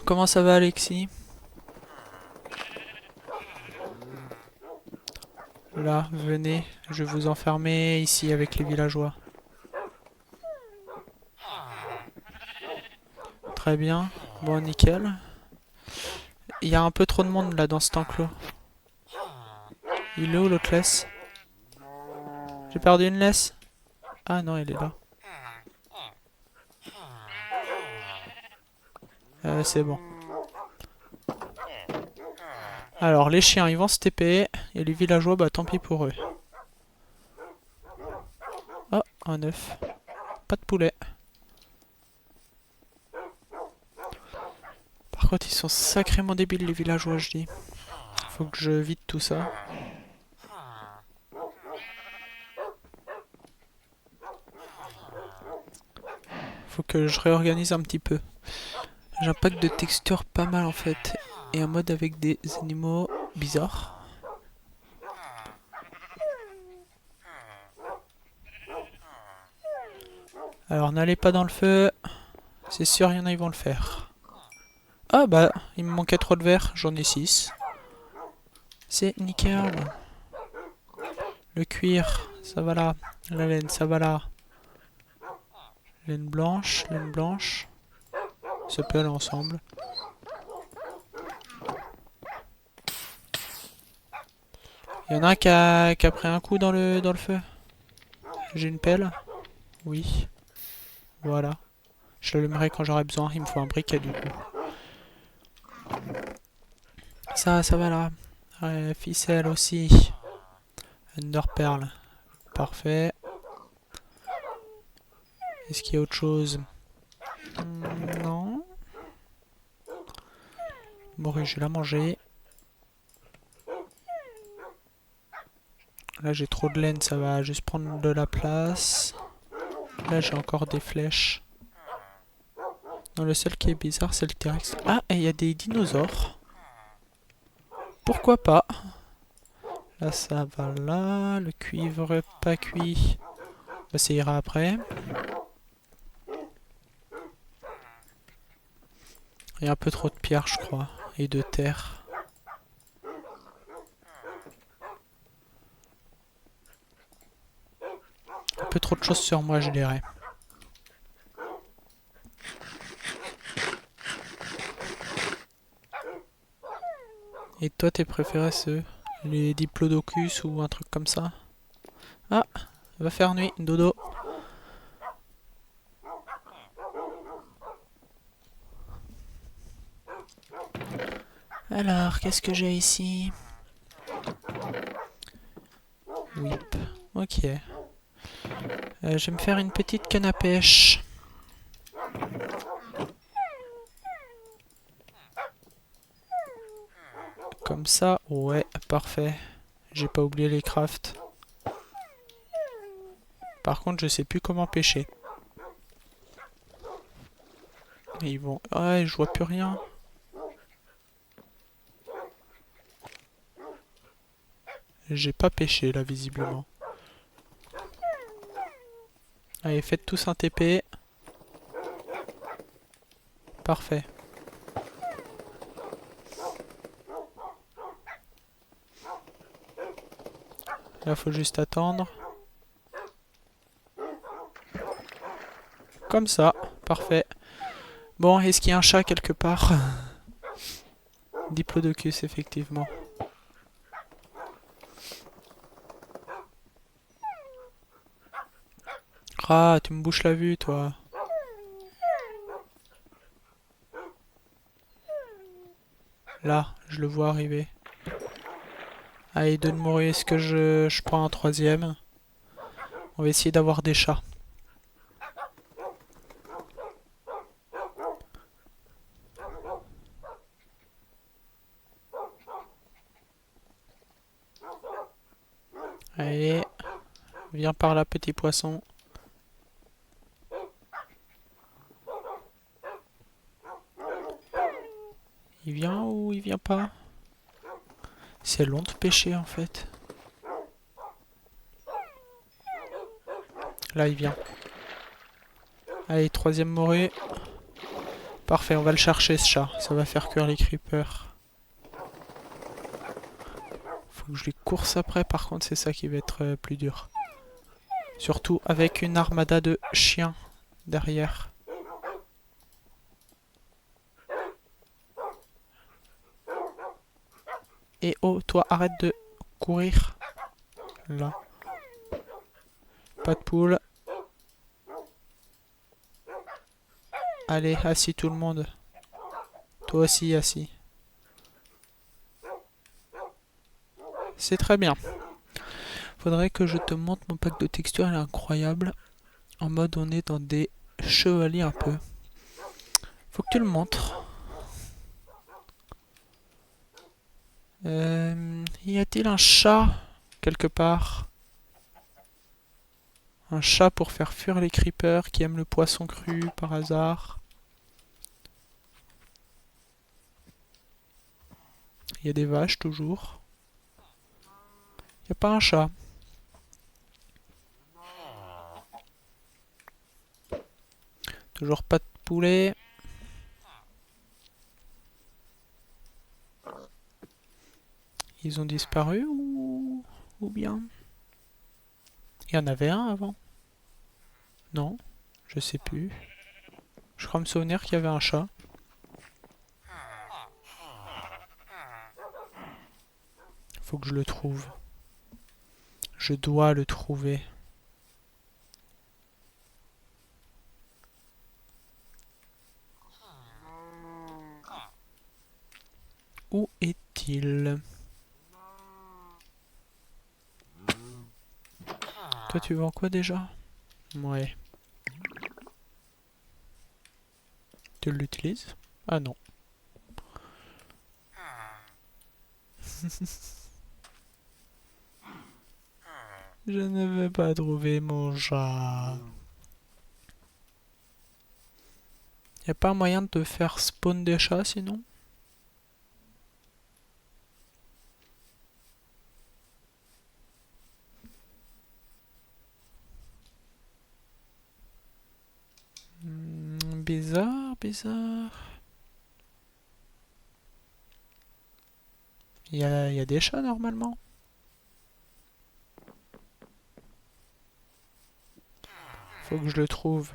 Comment ça va Alexis? Là, venez, je vais vous enfermer ici avec les villageois. Très bien, bon nickel. Il y a un peu trop de monde là dans cet enclos. Il est où l'autre laisse? J'ai perdu une laisse? Ah non, elle est là. C'est bon. Alors, les chiens, ils vont se TP. Et les villageois, bah tant pis pour eux. Oh, un œuf. Pas de poulet. Par contre, ils sont sacrément débiles, les villageois, je dis. Faut que je vide tout ça. Faut que je réorganise un petit peu. J'ai un pack de textures pas mal en fait. Et un mode avec des animaux bizarres. Alors n'allez pas dans le feu. C'est sûr, il y en a, ils vont le faire. Ah bah, il me manquait 3 de verre. J'en ai 6. C'est nickel. Le cuir, ça va là. La laine, ça va là. Laine blanche, laine blanche. Ça peut aller ensemble. Il y en a qui a pris un coup dans le feu. J'ai une pelle. Oui. Voilà. Je l'allumerai quand j'aurai besoin. Il me faut un briquet du coup. Ça va là. Ouais, ficelle aussi. Ender Pearl. Parfait. Est-ce qu'il y a autre chose? Non. Bon, je vais la manger. Là, j'ai trop de laine, ça va juste prendre de la place. Là, j'ai encore des flèches. Non, le seul qui est bizarre, c'est le T-Rex. Ah, et il y a des dinosaures. Pourquoi pas? Là, ça va là. Le cuivre pas cuit. Bah, ça ira après. Il y a un peu trop de pierre, je crois. Et de terre. Un peu trop de choses sur moi, je dirais. Et toi, tes préférés, les Diplodocus ou un truc comme ça? Ah, va faire nuit, dodo. Alors, qu'est-ce que j'ai ici? Whip. Ok. Je vais me faire une petite canne à pêche. Comme ça, ouais, parfait. J'ai pas oublié les crafts. Par contre, je sais plus comment pêcher. Et ils vont... Ouais, je vois plus rien. J'ai pas pêché là, visiblement. Allez, faites tous un TP. Parfait. Là, faut juste attendre. Comme ça, parfait. Bon, est-ce qu'il y a un chat quelque part? Diplodocus, effectivement. Ah, tu me bouches la vue, toi. Là, je le vois arriver. Allez, donne-moi, est-ce que je prends un troisième? On va essayer d'avoir des chats. Allez, viens par là, petit poisson. Il vient ou il vient pas? C'est long de pêcher en fait. Là, il vient. Allez, troisième morée. Parfait, on va le chercher ce chat. Ça va faire cuire les creepers. Faut que je lui course après, par contre, c'est ça qui va être plus dur. Surtout avec une armada de chiens derrière. Et oh, toi, arrête de courir. Là. Pas de poule. Allez, assis tout le monde. Toi aussi, assis. C'est très bien. Faudrait que je te montre mon pack de textures, il est incroyable. En mode, on est dans des chevaliers un peu. Faut que tu le montres. Y a-t-il un chat quelque part? Un chat pour faire fuir les creepers qui aiment le poisson cru par hasard. Il y a des vaches toujours. Il n'y a pas un chat. Toujours pas de poulet. Ils ont disparu ou bien? Il y en avait un avant? Non, je sais plus. Je crois me souvenir qu'il y avait un chat. Faut que je le trouve. Je dois le trouver. Où est-il? Toi, tu vends quoi déjà? Ouais. Tu l'utilises? Ah non. Je ne veux pas trouver mon chat. Y a pas moyen de faire spawn des chats sinon? Bizarre, bizarre. Y a des chats normalement? Faut que je le trouve.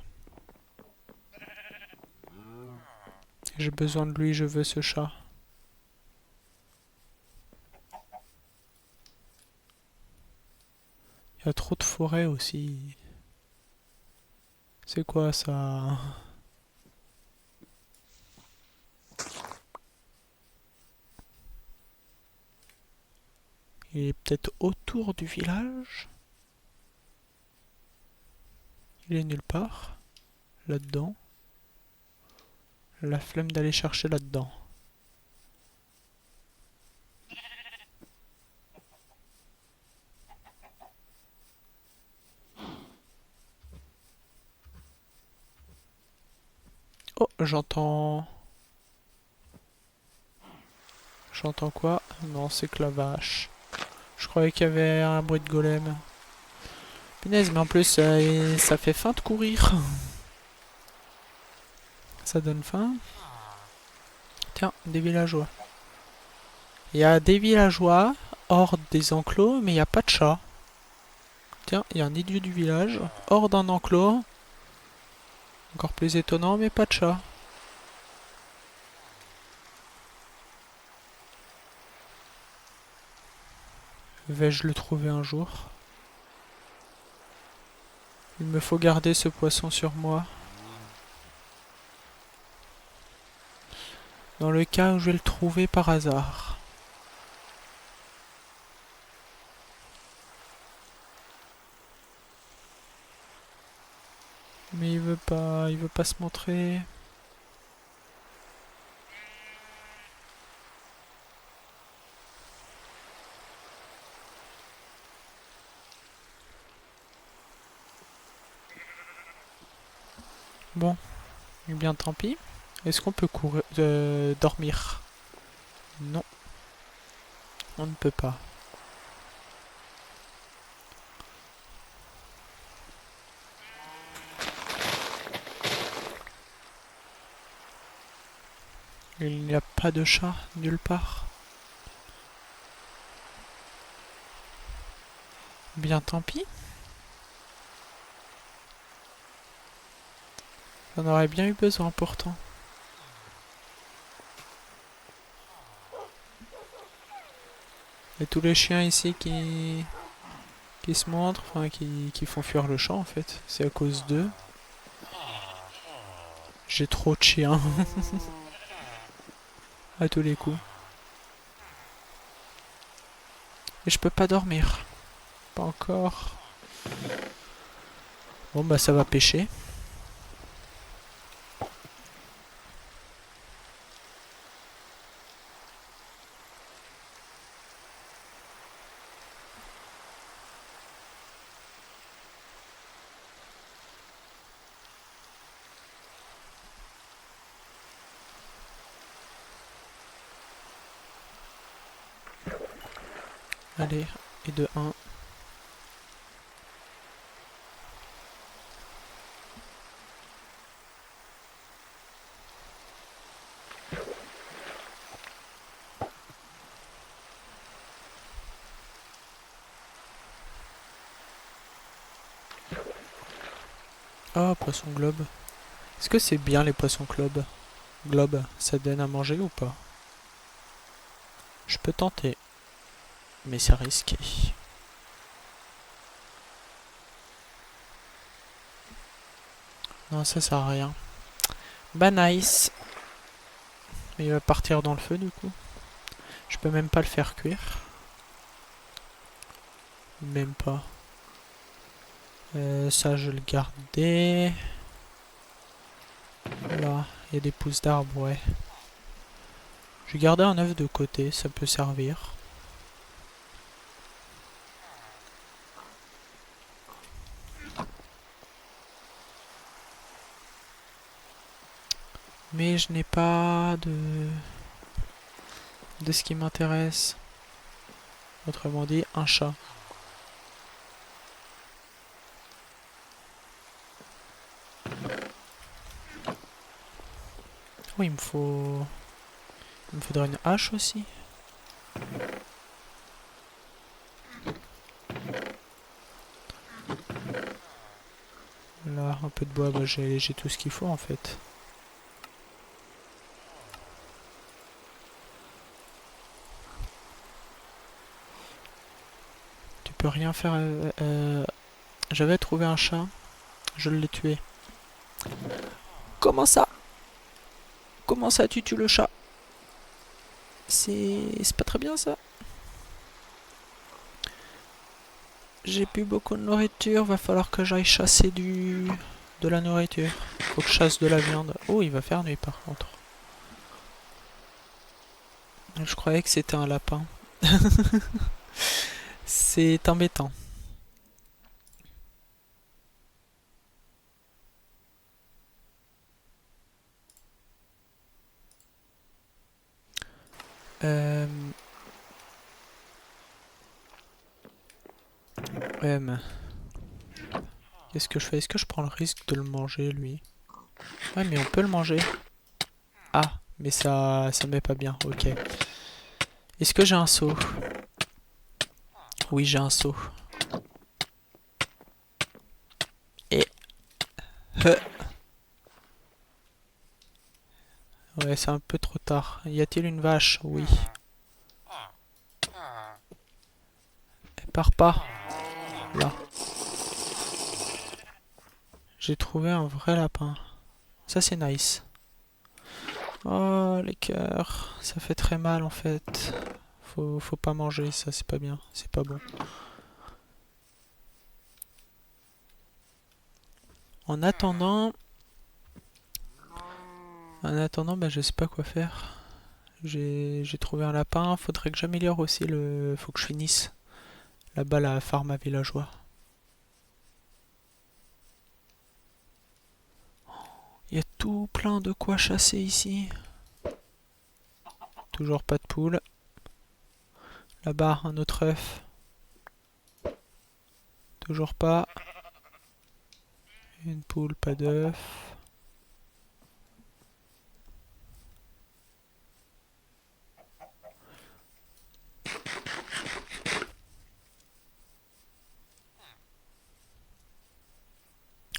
J'ai besoin de lui, je veux ce chat. Y a trop de forêt aussi. C'est quoi ça? Il est peut-être autour du village? Il est nulle part. Là-dedans. La flemme d'aller chercher là-dedans. Oh, j'entends... J'entends quoi? Non, c'est que la vache. Je croyais qu'il y avait un bruit de golem. Punaise, mais en plus, ça fait faim de courir. Ça donne faim. Tiens, des villageois. Il y a des villageois hors des enclos, mais il n'y a pas de chat. Tiens, il y a un idiot du village, hors d'un enclos. Encore plus étonnant, mais pas de chat. Vais-je le trouver un jour? Il me faut garder ce poisson sur moi. Dans le cas où je vais le trouver par hasard. Mais il veut pas se montrer. Bon, eh bien tant pis. Est-ce qu'on peut courir, dormir? Non, on ne peut pas. Il n'y a pas de chat nulle part. Bien tant pis. J'en aurais bien eu besoin pourtant. Et tous les chiens ici qui se montrent, enfin qui font fuir le chat en fait. C'est à cause d'eux. J'ai trop de chiens. À tous les coups. Et je peux pas dormir. Pas encore. Bon bah ça va pêcher. Allez, et de 1. Oh, poisson globe. Est-ce que c'est bien les poissons globe, ça donne à manger ou pas? Je peux tenter, mais c'est risqué. Non, ça sert à rien. Bah nice. Mais il va partir dans le feu du coup. Je peux même pas le faire cuire. Même pas. Ça, je vais le garder. Là, il y a des pousses d'arbres, ouais. Je vais garder un œuf de côté, ça peut servir. Mais je n'ai pas de ce qui m'intéresse. Autrement dit, un chat. Oui, il me faudrait une hache aussi. Là, un peu de bois, bah, j'ai tout ce qu'il faut en fait. Tu peux rien faire. J'avais trouvé un chat, je l'ai tué. Comment ça? Comment ça tu tues le chat? C'est pas très bien ça. J'ai plus beaucoup de nourriture, va falloir que j'aille chasser de la nourriture. Faut que je chasse de la viande. Oh, il va faire nuit par contre. Je croyais que c'était un lapin. C'est embêtant. Euh... mais qu'est-ce que je fais? Est-ce que je prends le risque de le manger, lui? Ouais, mais on peut le manger. Ah, mais ça met pas bien. Ok. Est-ce que j'ai un seau? Oui, j'ai un seau. Et... euh, Ouais, c'est un peu trop tard. Y a-t-il une vache? Oui. Elle part pas. Là. J'ai trouvé un vrai lapin. Ça, c'est nice. Oh, les cœurs. Ça fait très mal, en fait. Faut pas manger, ça, c'est pas bien. C'est pas bon. En attendant... bah, je sais pas quoi faire. J'ai trouvé un lapin. Faudrait que j'améliore aussi le... Faut que je finisse. Là-bas, la farm à villageois. Il y a tout plein de quoi chasser ici. Toujours pas de poule. Là-bas, un autre œuf. Toujours pas. Une poule, pas d'œuf.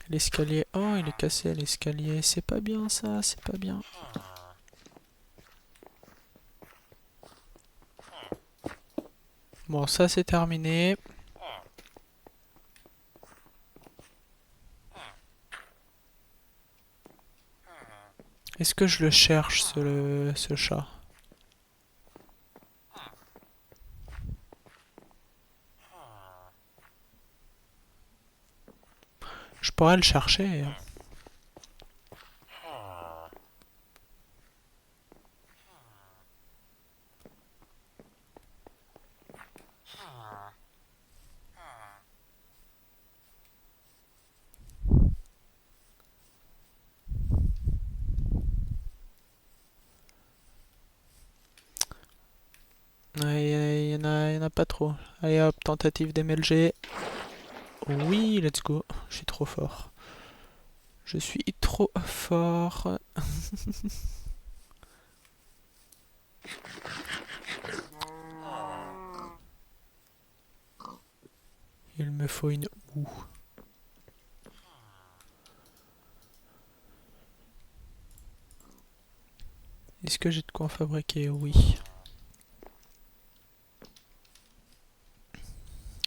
L'escalier. Oh, il est cassé l'escalier. C'est pas bien ça, c'est pas bien. Bon, ça c'est terminé. Est-ce que je le cherche, ce chat? Je pourrais le chercher. Ouais, y en a pas trop. Allez hop, tentative d'MLG. Oui, let's go. Je suis trop fort. Je suis trop fort. Il me faut une houe. Est-ce que j'ai de quoi en fabriquer? Oui.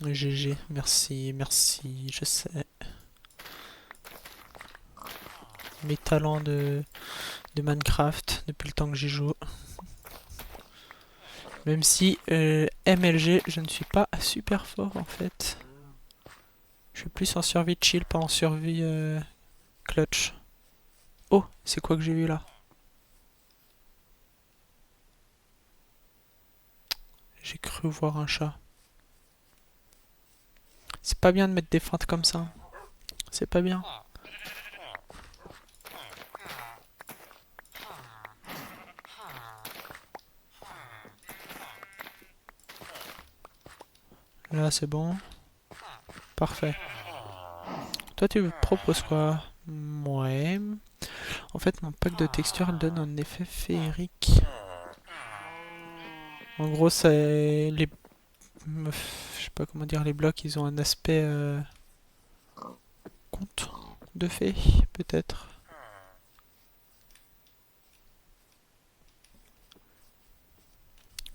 GG, merci, merci, je sais. Mes talents de Minecraft depuis le temps que j'y joue. Même si MLG, je ne suis pas super fort en fait. Je suis plus en survie chill, pas en survie clutch. Oh, c'est quoi que j'ai vu là? J'ai cru voir un chat. C'est pas bien de mettre des feintes comme ça. C'est pas bien. Là, c'est bon. Parfait. Toi, tu me proposes quoi? Ouais. En fait, mon pack de textures donne un effet féerique. En gros, c'est les... Je sais pas comment dire, les blocs, ils ont un aspect... conte de fées, peut-être.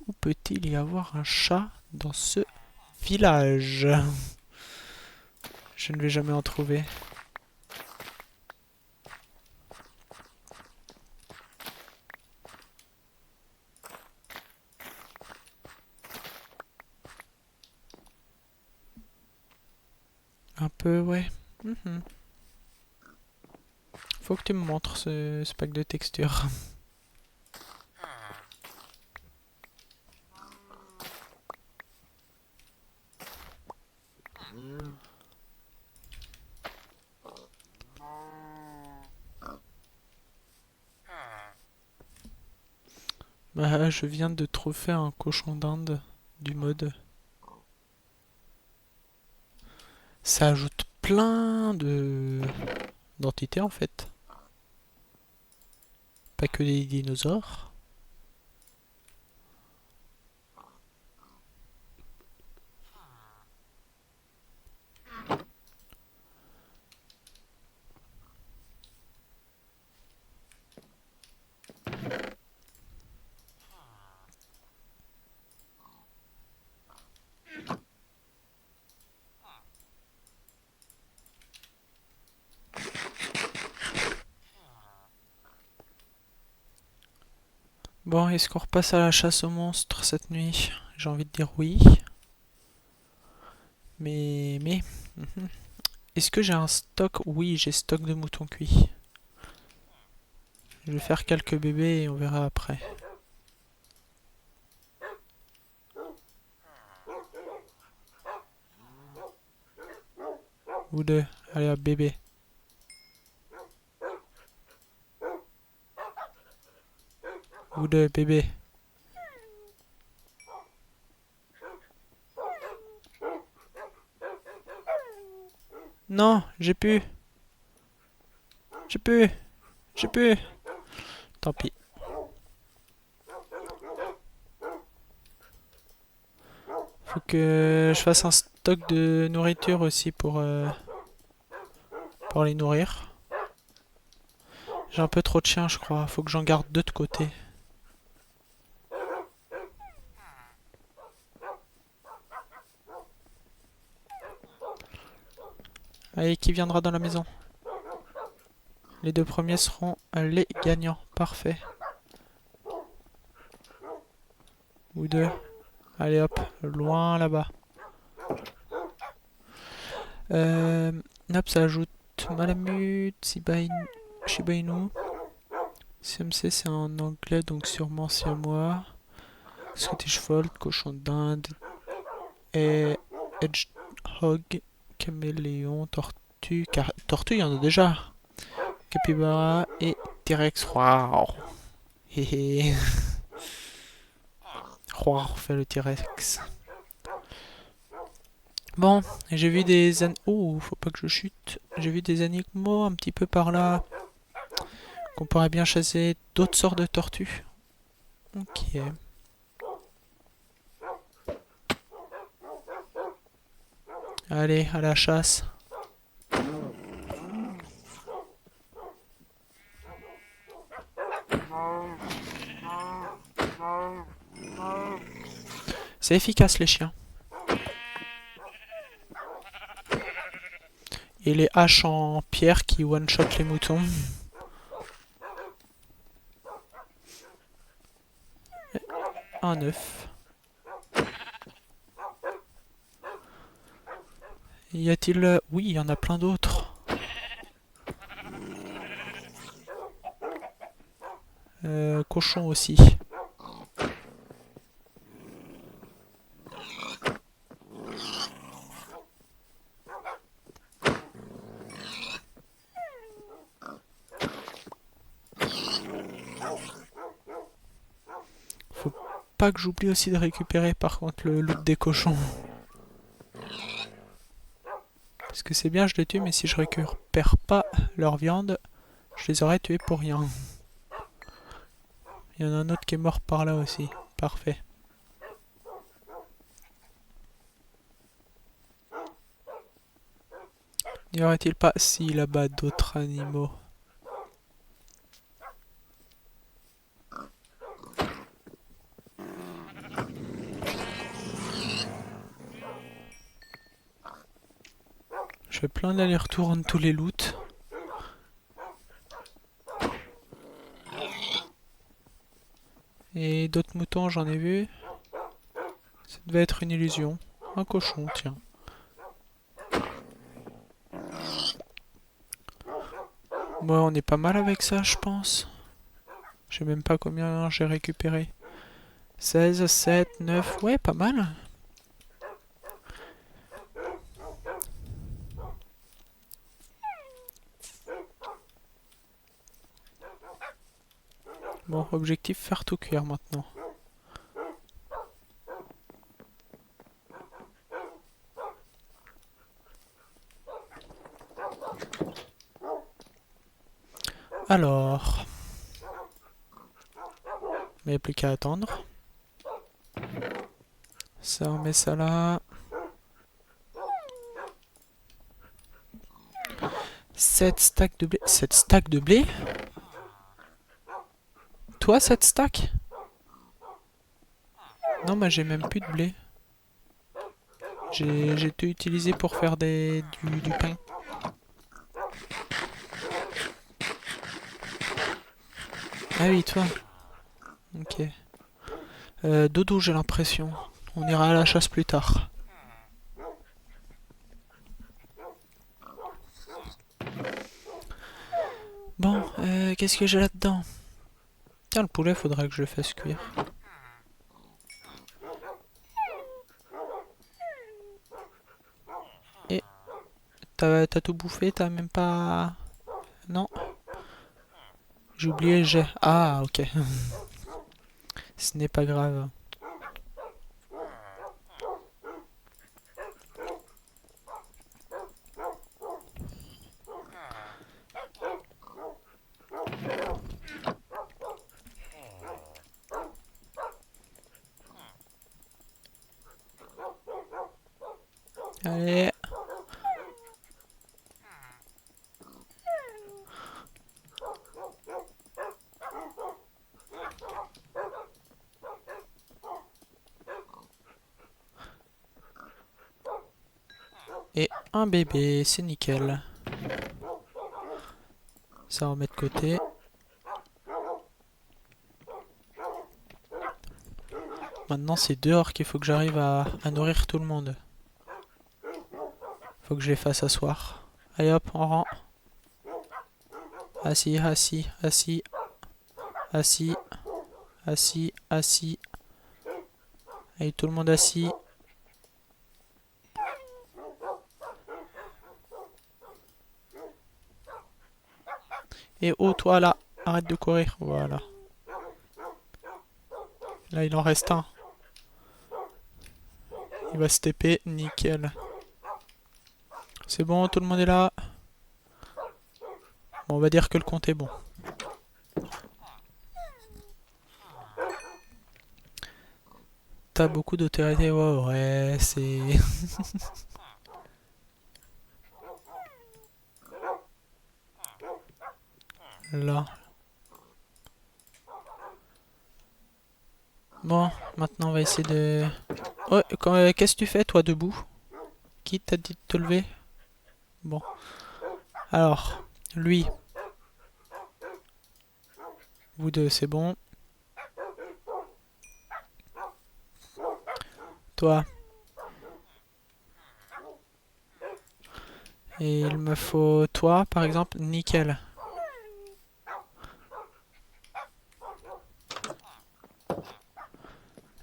Où peut-il y avoir un chat dans ce village? Je ne vais jamais en trouver. Un peu, ouais. Mhm. Faut que tu me montres ce pack de textures. Bah, je viens de trouver un cochon d'Inde du mode. Ça ajoute plein de d'entités en fait. Pas que des dinosaures. Bon, est-ce qu'on repasse à la chasse aux monstres cette nuit? J'ai envie de dire oui. Mais... mhm. Est-ce que j'ai un stock? Oui, j'ai stock de moutons cuits. Je vais faire quelques bébés et on verra après. Ou deux. Allez hop, bébé. Ou deux, bébé. Non, j'ai pu. J'ai pu. J'ai pu. Tant pis. Faut que je fasse un stock de nourriture aussi pour les nourrir. J'ai un peu trop de chiens, je crois. Faut que j'en garde deux de côté. Allez, qui viendra dans la maison? Les deux premiers seront les gagnants. Parfait. Ou deux. Allez hop, loin là-bas. Euh, hop, ça ajoute Malamute, Shiba Inu. CMC c'est en anglais, donc sûrement siamois. Scottish Fold, cochon d'Inde. Et Hedgehog, caméléon, tortue. Tortue, il y en a déjà. Capybara et T-Rex. Waouh! Héhé. Waouh, fait le T-Rex. Bon, j'ai vu des oh, faut pas que je chute. J'ai vu des animaux un petit peu par là. Qu'on pourrait bien chasser d'autres sortes de tortues. Ok. Allez, à la chasse. C'est efficace les chiens. Et les haches en pierre qui one-shot les moutons. Un œuf. Y a-t-il... Oui, il y en a plein d'autres. Cochon aussi. Faut pas que j'oublie aussi de récupérer par contre le loot des cochons. Parce que c'est bien, je les tue, mais si je récupère pas leur viande, je les aurais tués pour rien. Il y en a un autre qui est mort par là aussi. Parfait. N'y aurait-il pas, si là-bas, d'autres animaux? Je fais plein d'allers-retours entre tous les loots. Et d'autres moutons, j'en ai vu. Ça devait être une illusion. Un cochon, tiens. Bon, on est pas mal avec ça, je pense. Je sais même pas combien j'ai récupéré. 16, 7, 9, ouais, pas mal. Bon, objectif, faire tout cuire maintenant. Alors... Il n'y a plus qu'à attendre. Ça, on met ça là. 7 stacks de blé. 7 stacks de blé? Toi, 7 stacks? Non, moi j'ai même plus de blé. J'ai tout utilisé pour faire du pain. Ah oui, toi. Ok. Dodo, j'ai l'impression. On ira à la chasse plus tard. Bon, qu'est-ce que j'ai là-dedans? Tiens, le poulet, faudrait que je le fasse cuire. Et t'as tout bouffé? T'as même pas... Non? J'ai oublié, j'ai... Ah, ok. Ce n'est pas grave. Allez. Et un bébé, c'est nickel. Ça on met de côté. Maintenant c'est dehors qu'il faut que j'arrive à nourrir tout le monde. Faut que je les fasse asseoir. Allez hop, on rend. Assis, assis, assis. Assis. Assis, assis. Allez, tout le monde assis. Et oh, toi là, arrête de courir. Voilà. Là, il en reste un. Il va se TP, nickel. C'est bon, tout le monde est là. Bon, on va dire que le compte est bon. T'as beaucoup d'autorité, ouais, c'est... Là. Bon, maintenant on va essayer de Oh, qu'est-ce que tu fais, toi, debout? Qui t'a dit de te lever? Bon. Alors, lui. Vous deux, c'est bon. Toi. Et il me faut toi, par exemple. Nickel.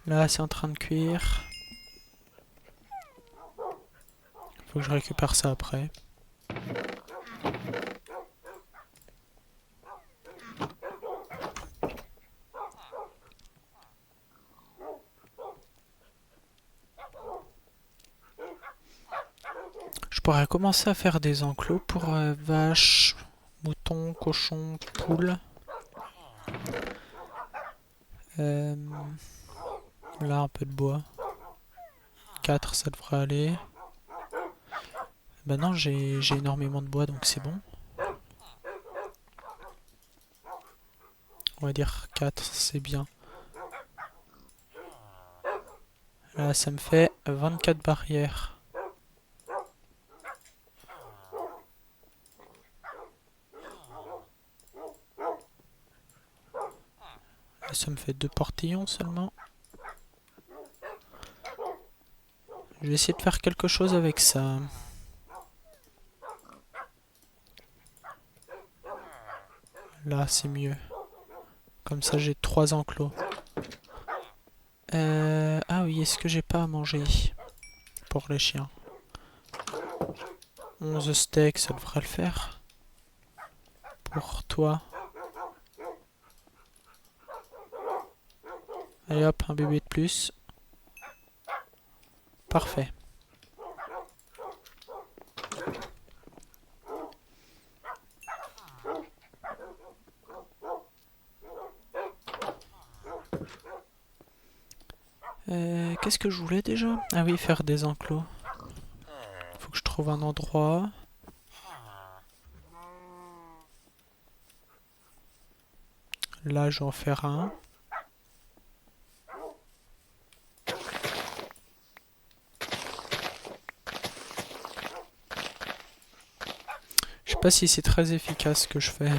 Là, c'est en train de cuire. Faut que je récupère ça après. Je pourrais commencer à faire des enclos pour vaches, moutons, cochons, poules. Là, un peu de bois. 4, ça devrait aller. Bah non, j'ai énormément de bois, donc c'est bon. On va dire 4, c'est bien. Là, ça me fait 24 barrières. Là, ça me fait 2 portillons seulement. Je vais essayer de faire quelque chose avec ça. Là, c'est mieux. Comme ça, j'ai 3 enclos. Ah oui, est-ce que j'ai pas à manger pour les chiens? 11 steaks, ça devrait le faire. Pour toi. Allez hop, un bébé de plus. Parfait. Qu'est-ce que je voulais déjà? Ah oui, faire des enclos. Faut que je trouve un endroit. Là, je vais en faire un. Je sais pas si c'est très efficace ce que je fais.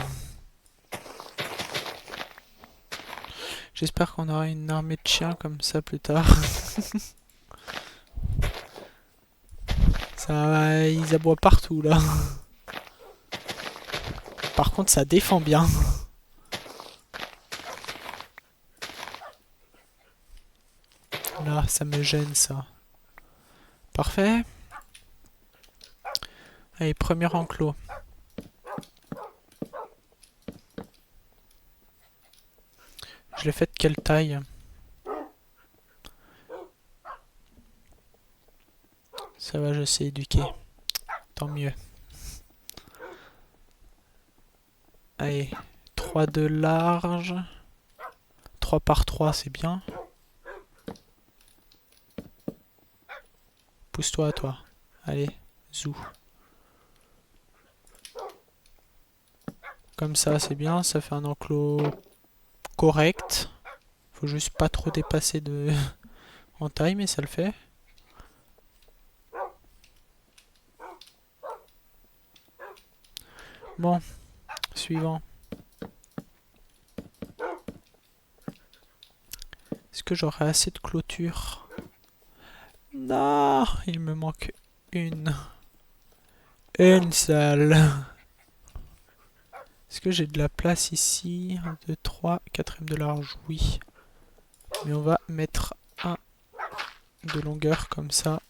J'espère qu'on aura une armée de chiens comme ça plus tard. Ça, ils aboient partout là. Par contre, ça défend bien. Là, ça me gêne ça. Parfait. Allez, premier enclos. Je l'ai fait de quelle taille? Ça va, je sais éduquer. Tant mieux. Allez, 3 de large. 3 par 3, c'est bien. Pousse-toi à toi. Allez, zou. Comme ça, c'est bien. Ça fait un enclos correct. Faut juste pas trop dépasser de en taille, mais ça le fait. Bon, suivant. Est-ce que j'aurai assez de clôture? Non, il me manque une. Une seule. Est-ce que j'ai de la place ici? 1, 2, 3, quatrième de large, oui. Mais on va mettre un de longueur comme ça.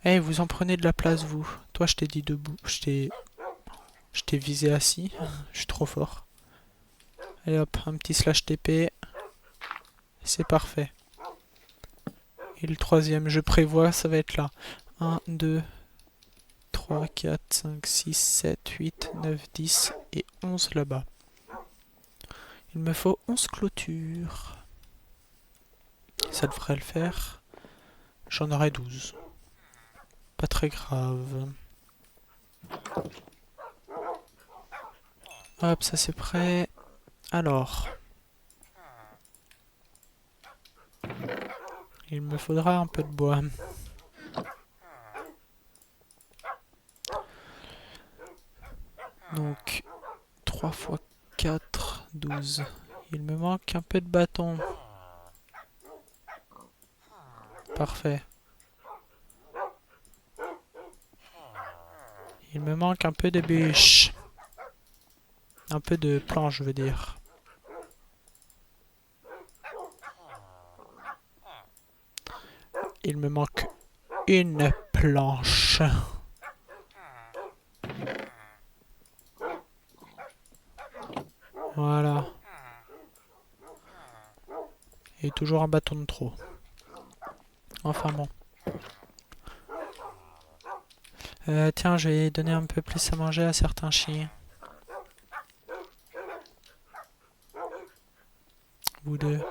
Eh, vous en prenez de la place, vous. Toi, je t'ai dit debout. Je t'ai visé assis. Je suis trop fort. Allez hop, un petit slash TP. C'est parfait. Et le troisième, je prévois, ça va être là. 1, 2, 3, 4, 5, 6, 7, 8, 9, 10 et 11 là-bas. Il me faut 11 clôtures. Ça devrait le faire. J'en aurai 12. Pas très grave. Hop, ça c'est prêt. Alors. Il me faudra un peu de bois. Donc, 3 x 4, 12. Il me manque un peu de bâton. Parfait. Il me manque un peu de bûches. Un peu de planches, je veux dire. Il me manque une planche. Voilà. Et toujours un bâton de trop. Enfin bon. Tiens, je vais donner un peu plus à manger à certains chiens. Vous deux.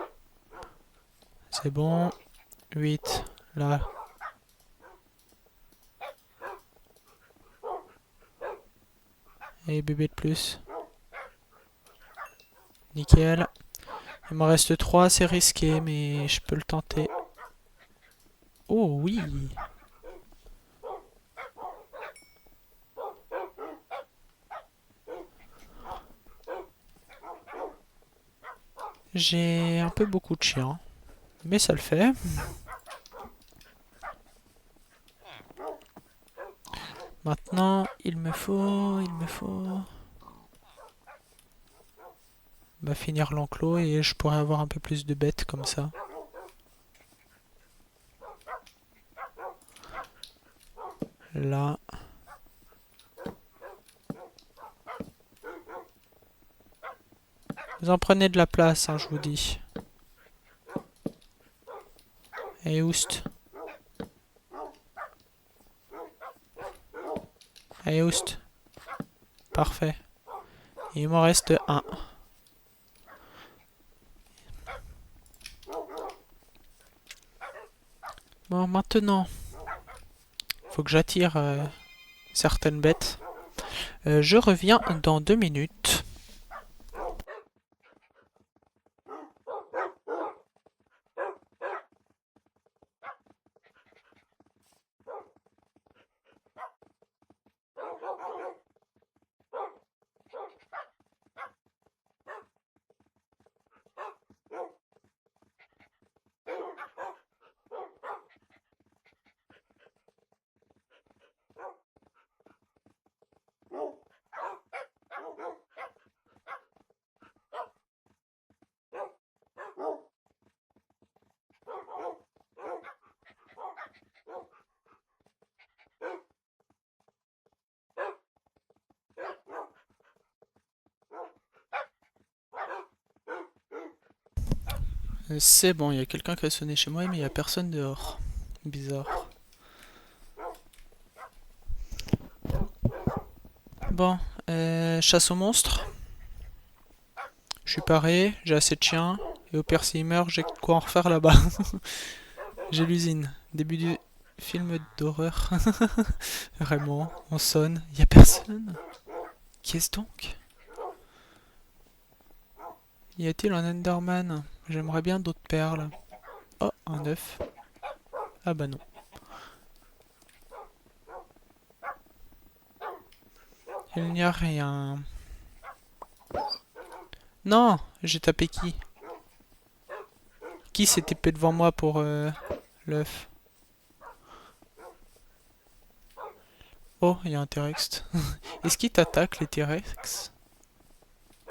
C'est bon. 8. Là. Et bébé de plus. Nickel. Il m'en reste 3, c'est risqué, mais je peux le tenter. Oh oui! J'ai un peu beaucoup de chiens, mais ça le fait. Maintenant, il me faut... Bah, finir l'enclos et je pourrais avoir un peu plus de bêtes comme ça. Là. Vous en prenez de la place, hein, je vous dis. Et oust. Et oust. Parfait. Il m'en reste un. Bon, maintenant, faut que j'attire certaines bêtes. Je reviens dans 2 minutes. C'est bon, il y a quelqu'un qui a sonné chez moi, mais il n'y a personne dehors. Bizarre. Bon, chasse aux monstres. Je suis paré, j'ai assez de chiens. Et au pire s'il meurt, j'ai de quoi en refaire là-bas. J'ai l'usine. Début du film d'horreur. Vraiment, on sonne. Y a personne. Qui est-ce donc? Y a-t-il un Enderman? J'aimerais bien d'autres perles. Oh, un œuf. Ah bah non. Il n'y a rien. Non, j'ai tapé qui? Qui s'est épée devant moi pour l'œuf? Oh, il y a un T-Rex. Est-ce qu'il t'attaque les T-Rex?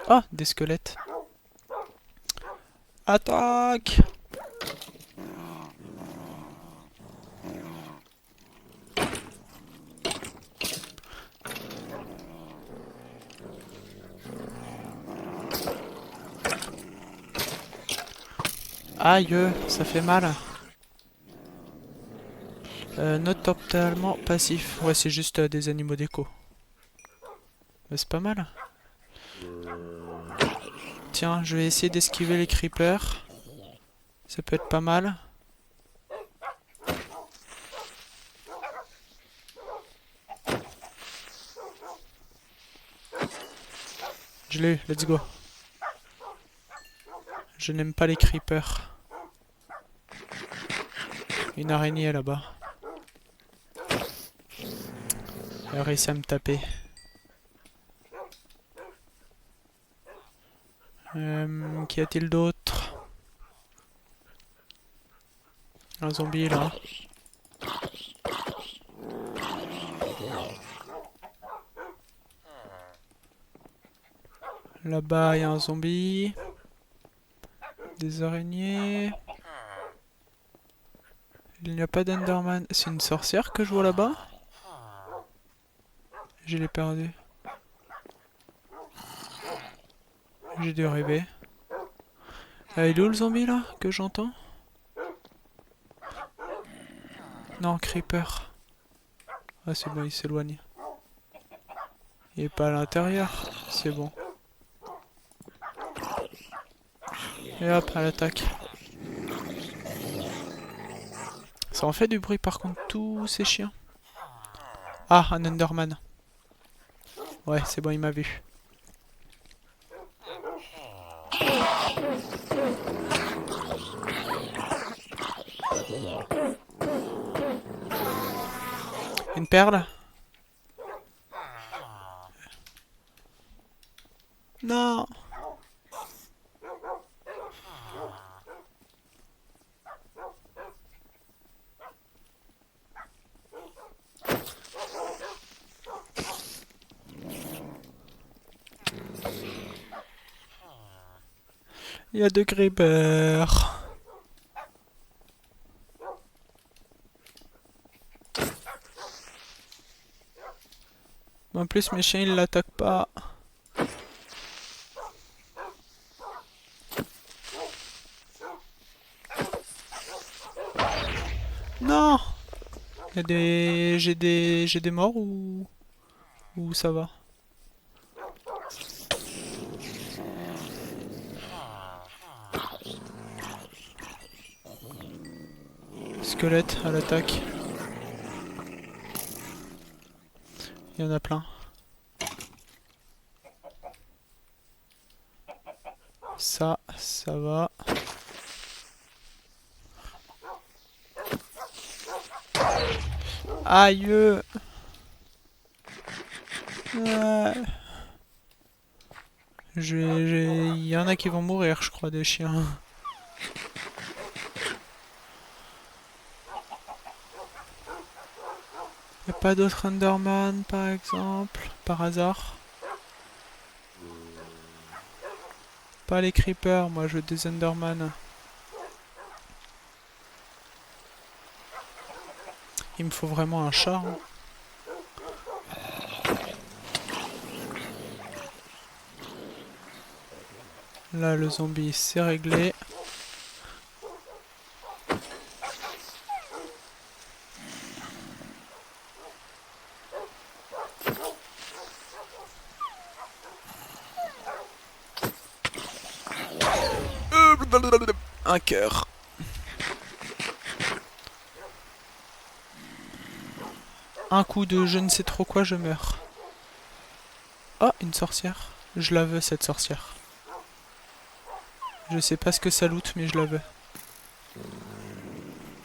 Ah, des squelettes. Attaque! Aïe, ça fait mal. Note totalement passif. Ouais, c'est juste des animaux d'écho. Mais c'est pas mal. Tiens, je vais essayer d'esquiver les creepers. Ça peut être pas mal. Je l'ai eu, let's go. Je n'aime pas les creepers. Une araignée là-bas. Elle a réussi à me taper. Qu'y a-t-il d'autre? Un zombie là. Là-bas, il y a un zombie. Des araignées. Il n'y a pas d'Enderman. C'est une sorcière que je vois là-bas? Je l'ai perdu. J'ai dû rêver. Ah, il est où le zombie là que j'entends? Non, Creeper. Ah, c'est bon, il s'éloigne. Il est pas à l'intérieur. C'est bon. Et hop, à l'attaque. Ça en fait du bruit par contre, tous ces chiens. Ah, un Enderman. Ouais, c'est bon, il m'a vu. Une perle? Non! Il y a deux creepers. En plus, mes chiens ils l'attaquent pas. Non! Il y a des... J'ai des morts ou ça va? Squelette à l'attaque. Il y en a plein. Ça va. Aïe! Il y en a qui vont mourir, je crois, des chiens. Y a pas d'autres Enderman, par exemple, par hasard? Pas les creepers, moi je veux des Enderman. Il me faut vraiment un chat. Hein. Là, le zombie, c'est réglé. Un cœur. Un coup de je ne sais trop quoi, je meurs. Oh, une sorcière. Je la veux, cette sorcière. Je sais pas ce que ça loot, mais je la veux.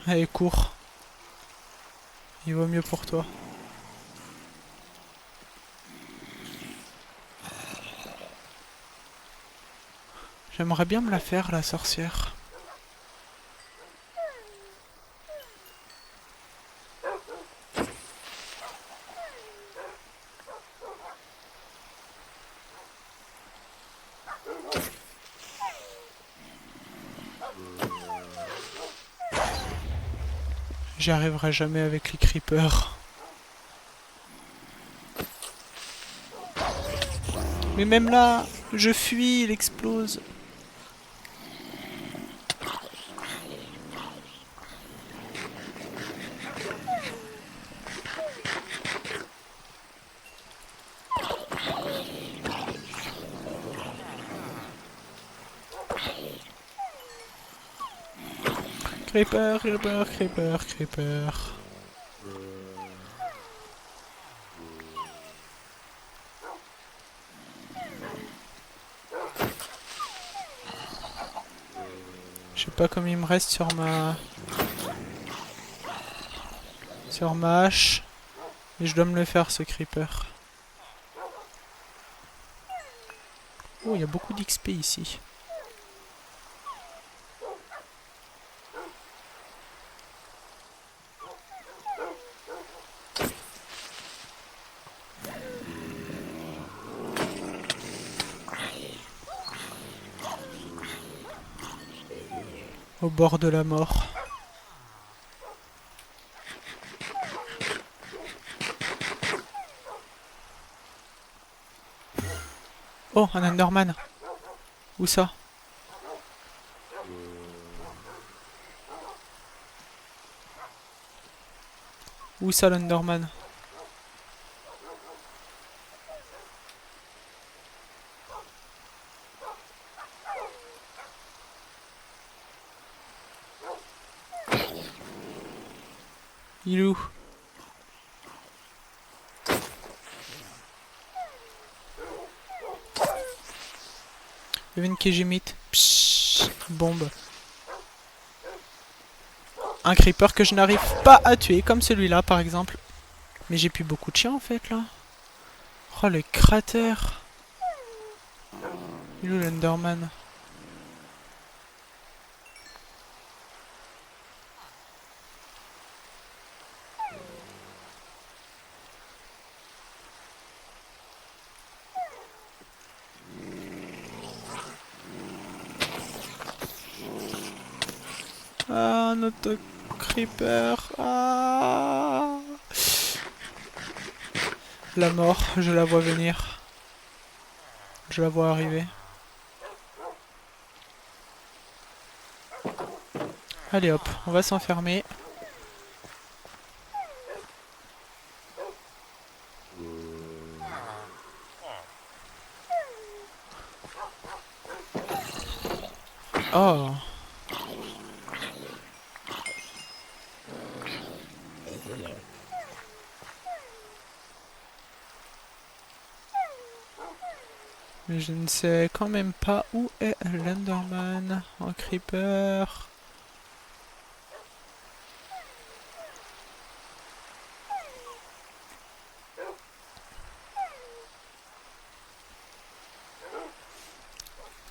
Allez, cours. Il vaut mieux pour toi. J'aimerais bien me la faire, la sorcière. J'y arriverai jamais avec les creepers. Mais même là, je fuis, il explose. Creeper, creeper, creeper, creeper. Je sais pas combien il me reste sur ma... sur ma hache. Et je dois me le faire, ce creeper. Oh, il y a beaucoup d'XP ici. Au bord de la mort. Oh, un Enderman. Où ça? Où ça, l'Enderman? Il est où? Il y avait une Kejimite. Psst, bombe. Un creeper que je n'arrive pas à tuer, comme celui-là par exemple. Mais j'ai plus beaucoup de chiens en fait là. Oh le cratère. Il est où l'Enderman? Ah, notre creeper. Ah. La mort, je la vois venir. Je la vois arriver. Allez hop, on va s'enfermer. Oh. Mais je ne sais quand même pas où est l'Enderman en creeper.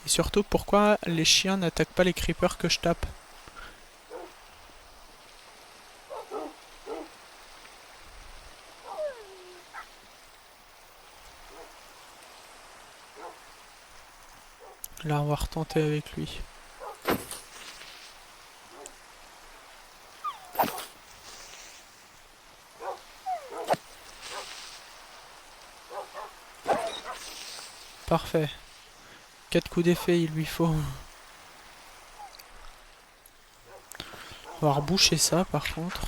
Et surtout, pourquoi les chiens n'attaquent pas les creepers que je tape? Là, on va retenter avec lui. Parfait. 4 coups d'effet, il lui faut. On va reboucher ça, par contre.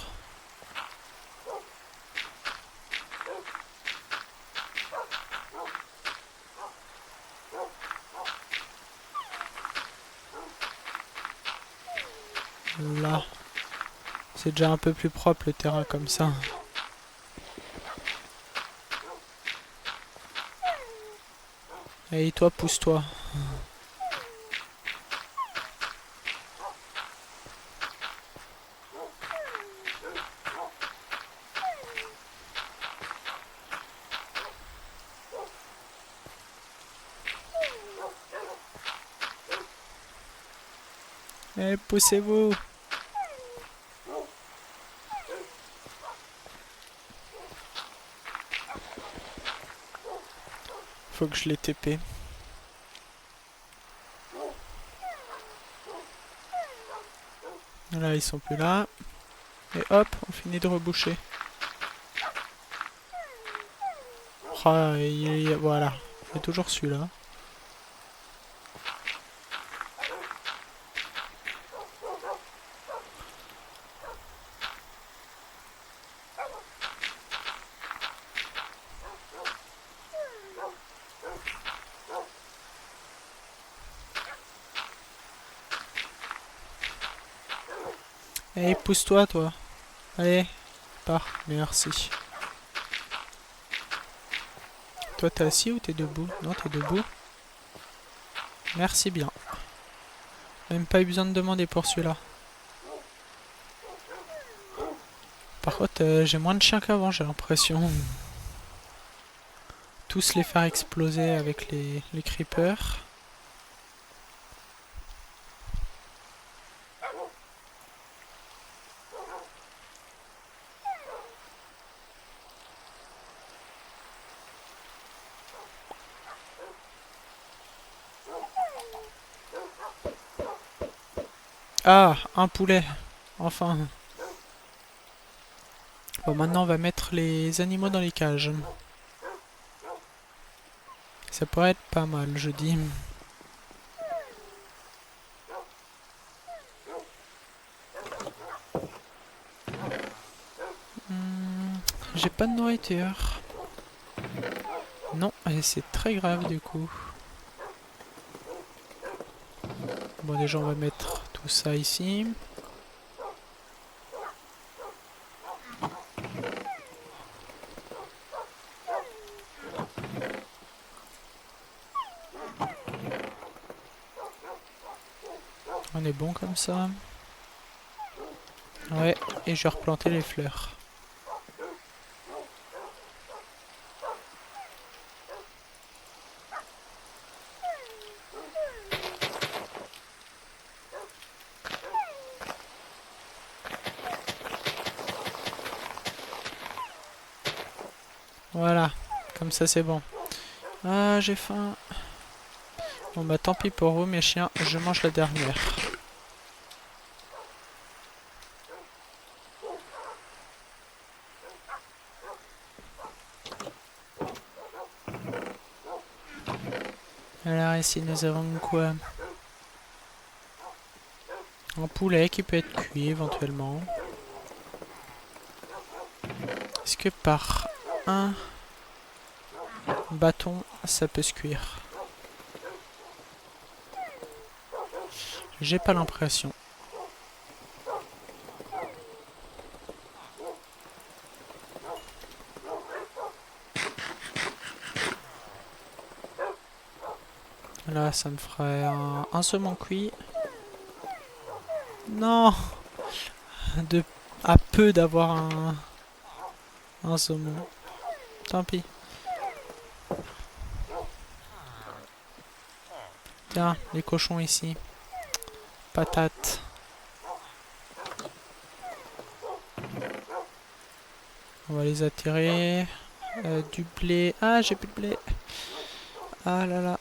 Là. C'est déjà un peu plus propre, le terrain, comme ça. Allez, toi, pousse-toi. Allez, poussez-vous. Faut que je les TP. Là, ils sont plus là. Et hop, on finit de reboucher. Ah, voilà. Il y a toujours celui-là. Allez, pousse-toi, toi. Allez, pars. Merci. Toi, t'es assis ou t'es debout? Non, t'es debout. Merci bien. Même pas eu besoin de demander pour celui-là. Par contre, j'ai moins de chiens qu'avant, j'ai l'impression. Tous les faire exploser avec les creepers. Ah, un poulet. Enfin. Bon, maintenant on va mettre les animaux dans les cages. Ça pourrait être pas mal, je dis. J'ai pas de nourriture. Non, et c'est très grave du coup. Bon, déjà on va mettre tout ça ici. On est bon comme ça. Ouais, et je vais replanter les fleurs. Voilà, comme ça c'est bon. Ah, j'ai faim. Bon bah tant pis pour vous mes chiens, je mange la dernière. Alors ici nous avons quoi? Un poulet qui peut être cuit éventuellement. Est-ce que par un bâton ça peut se cuire? J'ai pas l'impression. Là ça me ferait un saumon cuit. Non, de à peu d'avoir un saumon. Tant pis. Tiens, les cochons ici. Patates. On va les attirer. Du blé. Ah, j'ai plus de blé. Ah là là.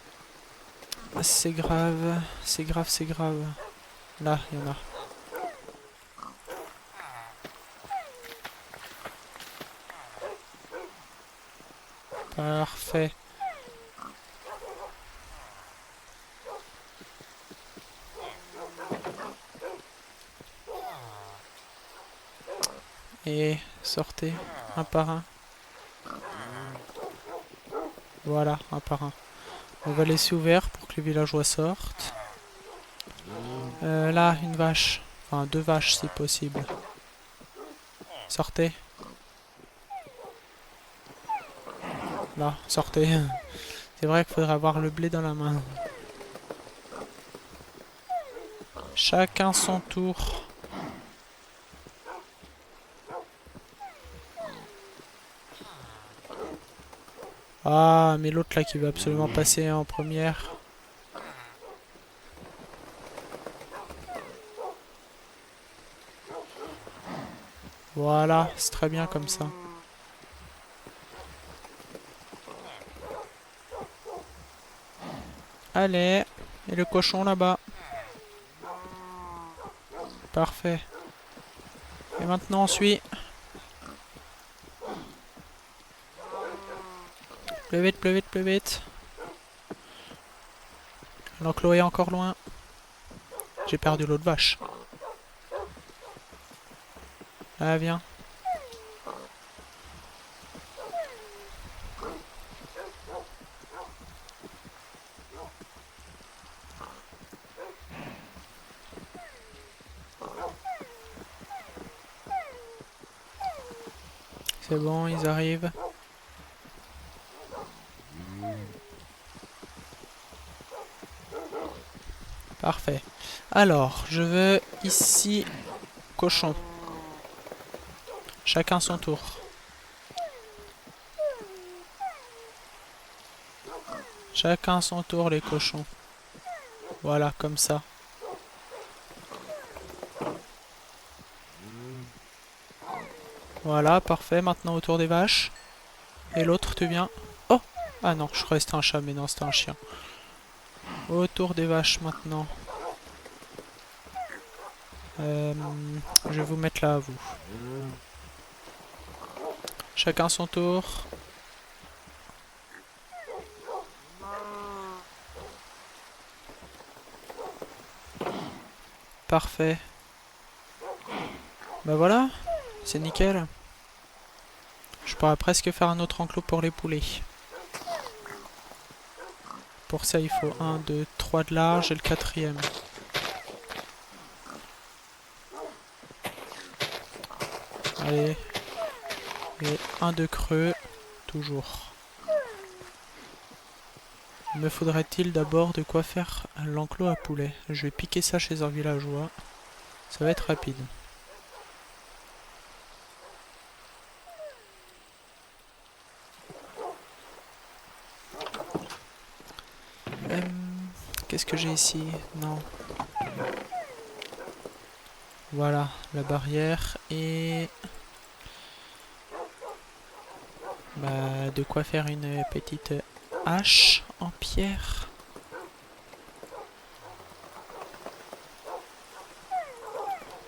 C'est grave. C'est grave, c'est grave. Là, il y en a. Parfait. Et sortez un par un. Voilà, un par un. On va laisser ouvert pour que les villageois sortent. Là, une vache. Enfin, deux vaches si possible. Sortez. Là, sortez. C'est vrai qu'il faudrait avoir le blé dans la main. Chacun son tour. Ah, mais l'autre là qui veut absolument passer en première. Voilà, c'est très bien comme ça. Allez, et le cochon là-bas. Parfait. Et maintenant on suit. Plus vite, plus vite, plus vite. L'enclos est encore loin. J'ai perdu l'autre vache. Ah, viens. C'est bon, ils arrivent. Parfait. Alors, je veux ici cochon. Chacun son tour. Chacun son tour, les cochons. Voilà, comme ça. Voilà, parfait. Maintenant, au tour des vaches. Et l'autre, tu viens. Oh! Ah non, je croyais que c'était un chat, mais non, c'était un chien. Au tour des vaches, maintenant. Je vais vous mettre là, à vous. Chacun son tour. Parfait. Bah voilà, c'est nickel. Je pourrais presque faire un autre enclos pour les poulets. Pour ça, il faut 1, 2, 3 de large et le quatrième. Allez. Et 1 de creux, toujours. Me faudrait-il d'abord de quoi faire l'enclos à poulet? Je vais piquer ça chez un villageois. Ça va être rapide. Qu'est-ce que j'ai ici? Non. Voilà, la barrière et... Bah, de quoi faire une petite hache en pierre.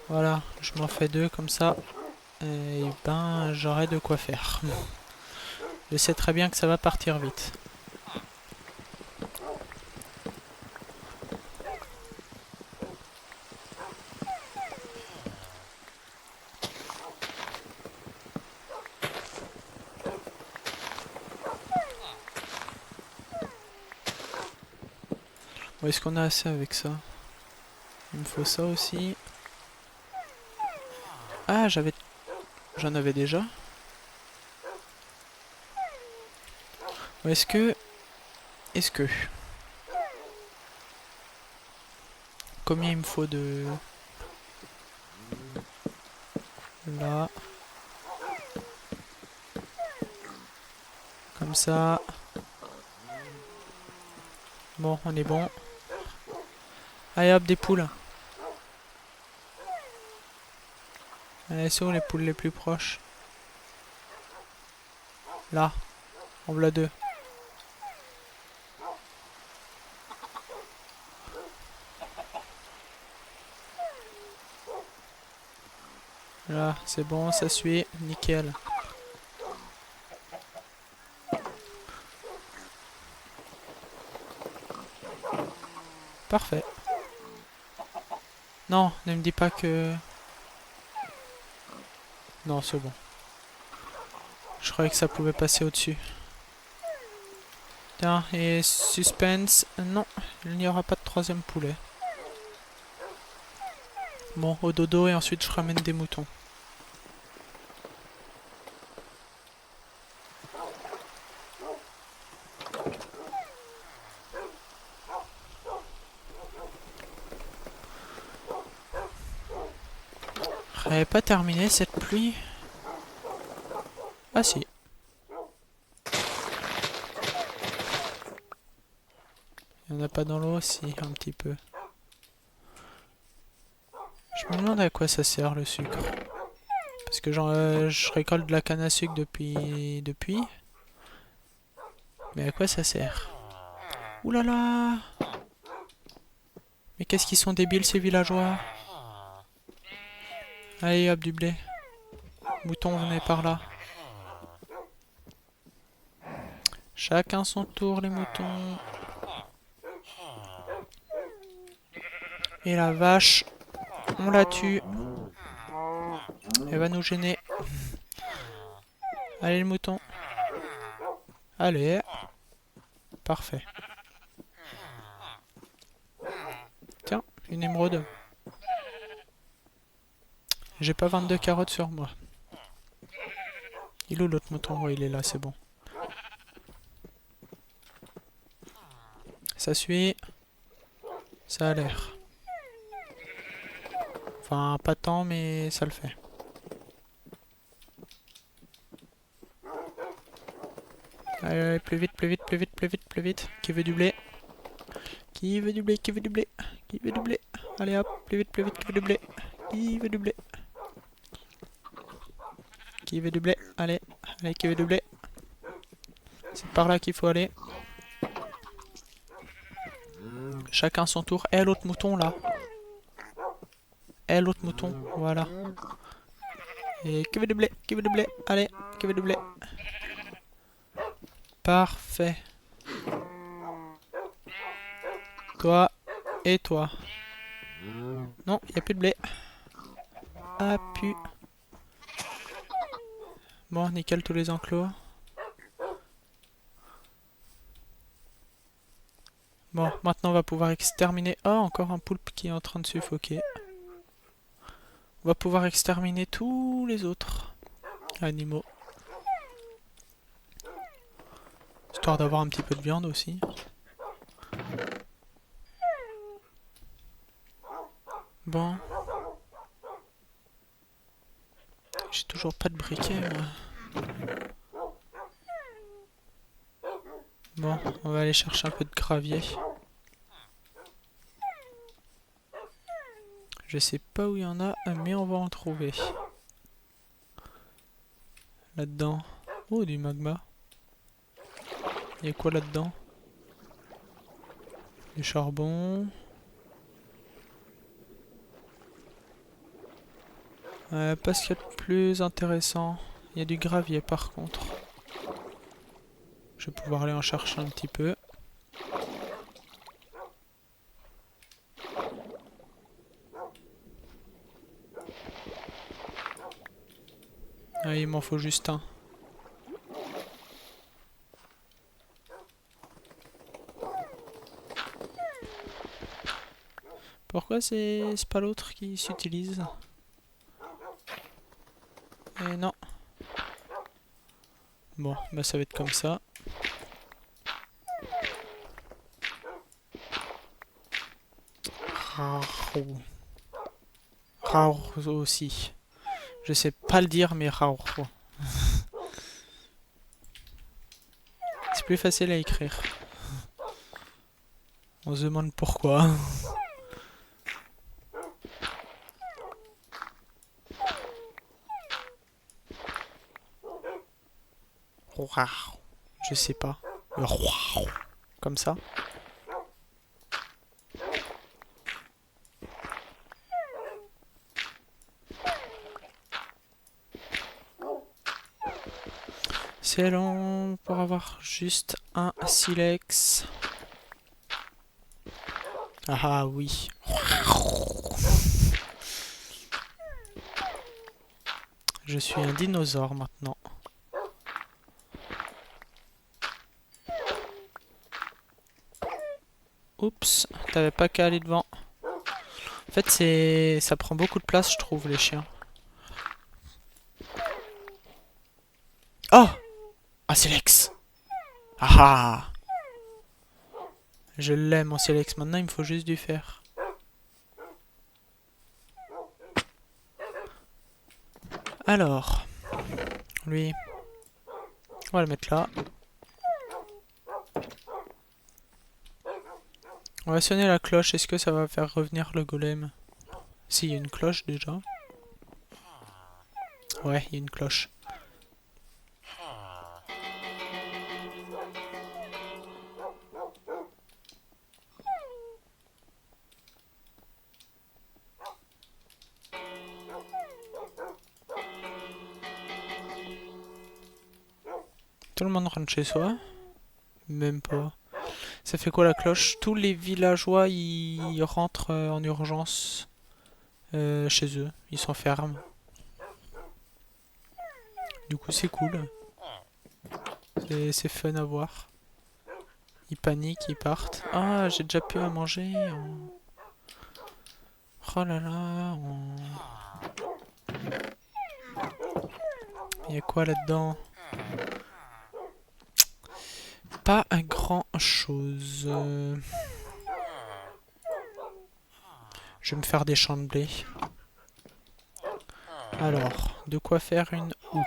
Voilà, je m'en fais 2 comme ça. Et ben, j'aurai de quoi faire. Je sais très bien que ça va partir vite. Bon, est-ce qu'on a assez avec ça? Il me faut ça aussi. Ah, j'en avais déjà. Est-ce que... Combien il me faut de... Là. Comme ça. Bon, on est bon. Allez hop, des poules. Allez, c'est où les poules les plus proches? Là. En voilà 2. Là, c'est bon, ça suit. Nickel. Parfait. Non, ne me dis pas que... Non, c'est bon. Je croyais que ça pouvait passer au-dessus. Tiens, et suspense. Non, il n'y aura pas de troisième poulet. Bon, au dodo et ensuite je ramène des moutons. Elle n'avait pas terminé cette pluie. Ah si. Il n'y en a pas dans l'eau aussi, un petit peu. Je me demande à quoi ça sert le sucre. Parce que je récolte de la canne à sucre depuis. Mais à quoi ça sert? Ouh là là! Mais qu'est-ce qu'ils sont débiles ces villageois! Allez hop, du blé. Mouton, venez par là. Chacun son tour, les moutons. Et la vache, on la tue. Elle va nous gêner. Allez, le mouton. Allez. Parfait. Tiens, une émeraude. J'ai pas 22 carottes sur moi. Il est où l'autre mouton? Ouais, il est là, c'est bon. Ça suit. Ça a l'air. Enfin, pas tant, mais ça le fait. Allez, allez, plus vite, plus vite, plus vite, plus vite, plus vite. Qui veut du blé? Qui veut du blé? Qui veut du blé? Qui veut du blé? Allez hop, plus vite, qui veut du blé? Qui veut du blé? Qui veut du blé? Allez, allez, qui veut du blé? C'est par là qu'il faut aller. Chacun son tour. Eh, l'autre mouton là. Eh, l'autre mouton, voilà. Et qui veut du blé? Qui veut du blé? Allez, qui veut du blé? Parfait. Toi et toi. Non, il n'y a plus de blé. Ah, pu. Bon, nickel, tous les enclos. Bon, maintenant on va pouvoir exterminer... Oh, encore un poulpe qui est en train de suffoquer. On va pouvoir exterminer tous les autres animaux. Histoire d'avoir un petit peu de viande aussi. Bon. J'ai toujours pas de briquet, moi. Bon, on va aller chercher un peu de gravier. Je sais pas où il y en a, mais on va en trouver. Là-dedans. Oh, du magma. Il y a quoi là-dedans? Du charbon. Pas ce qu'il y a de plus intéressant. Il y a du gravier par contre. Je vais pouvoir aller en chercher un petit peu. Ah, il m'en faut juste un. Pourquoi c'est pas l'autre qui s'utilise? Eh non. Bon, bah ça va être comme ça. Raro. Raro aussi. Je sais pas le dire, mais raro. C'est plus facile à écrire. On se demande pourquoi. Je sais pas. Comme ça. C'est long pour avoir juste un silex. Ah oui. Je suis un dinosaure maintenant. Oups, t'avais pas qu'à aller devant. En fait, ça prend beaucoup de place, je trouve, les chiens. Oh! Un silex! Ah ah! Je l'aime, mon silex. Maintenant, il me faut juste du fer. Alors, lui, on va le mettre là. On va sonner la cloche. Est-ce que ça va faire revenir le golem? Si, il y a une cloche déjà. Ouais, il y a une cloche. Tout le monde rentre chez soi? Même pas. Ça fait quoi la cloche? Tous les villageois, ils rentrent en urgence chez eux. Ils s'enferment. Du coup, c'est cool. C'est fun à voir. Ils paniquent, ils partent. Ah, j'ai déjà pu à manger. Oh là là. Il y a quoi là-dedans? Pas un grand chose. Je vais me faire des champs de blé. Alors, de quoi faire une houe.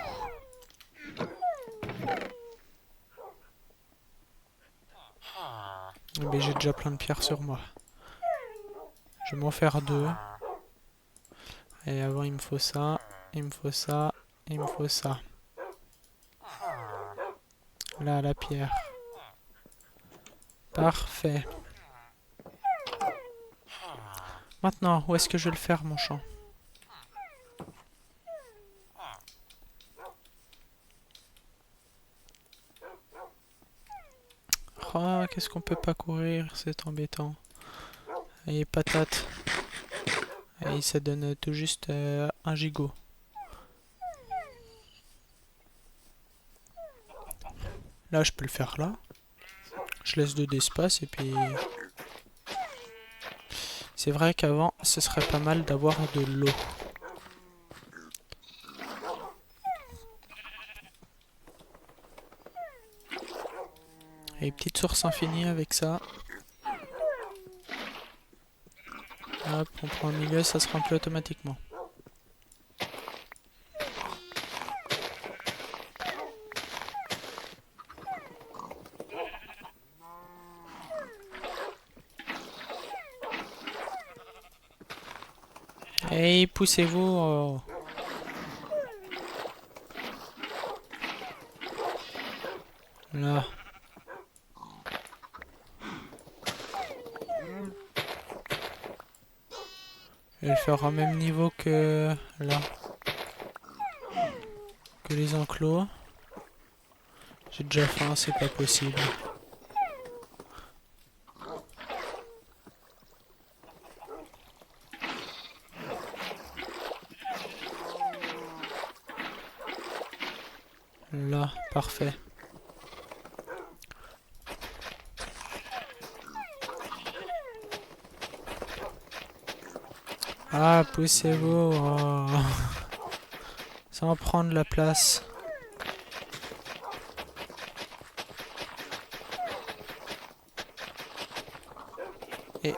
Mais j'ai déjà plein de pierres sur moi. Je vais m'en faire 2. Et avant, il me faut ça, il me faut ça, il me faut ça. Là, la pierre. Parfait. Maintenant, où est-ce que je vais le faire, mon champ? Oh, qu'est-ce qu'on peut pas courir, c'est embêtant. Et patate. Et ça donne tout juste 1 gigot. Là, je peux le faire là. Je laisse 2 d'espace et puis... C'est vrai qu'avant, ce serait pas mal d'avoir de l'eau. Et petite source infinie avec ça. Hop, on prend le milieu, ça se remplit automatiquement. Hey, poussez-vous. Oh. Là. Je vais le faire au même niveau que là. Que les enclos. J'ai déjà faim, c'est pas possible. Là, parfait. Ah, poussez-vous. Oh. Sans prendre la place. Et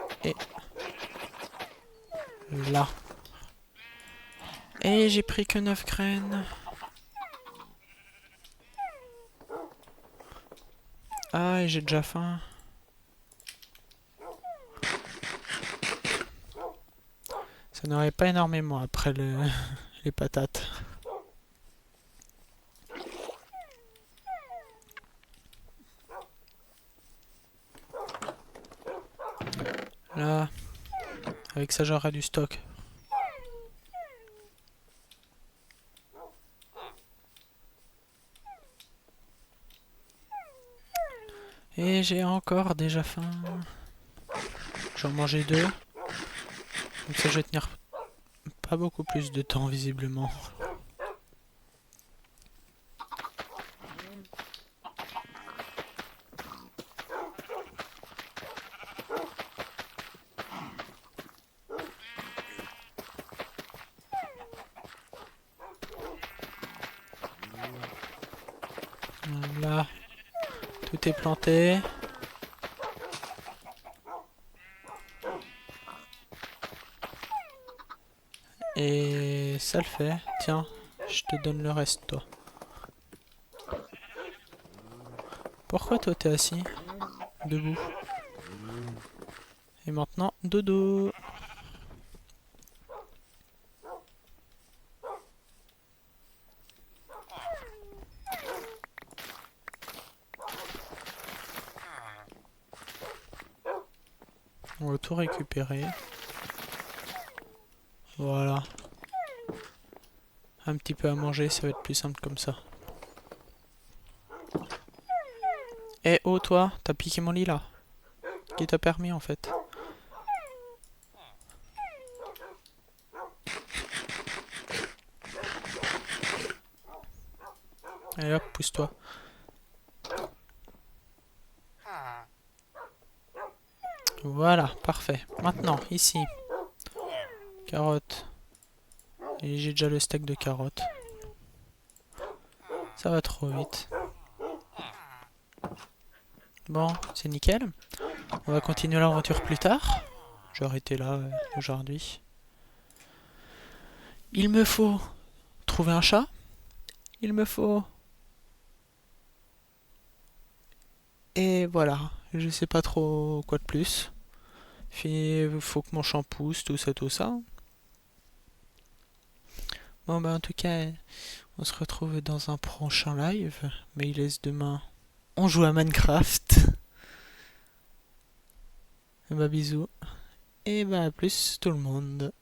là. Et j'ai pris que 9 graines. Ah, et j'ai déjà faim. Ça n'aurait pas énormément après les patates. Là, avec ça j'aurai du stock. Et j'ai encore déjà faim. J'en mangeais 2. Donc ça je vais tenir pas beaucoup plus de temps visiblement. Là, tout est planté. Et ça le fait. Tiens, je te donne le reste toi. Pourquoi toi t'es assis? Debout. Et maintenant, dodo. On va tout récupérer. Voilà. Un petit peu à manger, ça va être plus simple comme ça. Eh oh toi, t'as piqué mon lit là. Qui t'a permis en fait? Allez hop, pousse-toi. Voilà, parfait. Maintenant, ici. Carottes. Et j'ai déjà le steak de carottes. Ça va trop vite. Bon, c'est nickel. On va continuer l'aventure plus tard. J'ai arrêté là aujourd'hui. Il me faut trouver un chat. Il me faut... Et voilà. Je sais pas trop quoi de plus. Faut que mon champ pousse, tout ça, tout ça. Bon bah en tout cas, on se retrouve dans un prochain live. Mais il laisse demain. On joue à Minecraft. Et bah bisous. Et bah à plus tout le monde.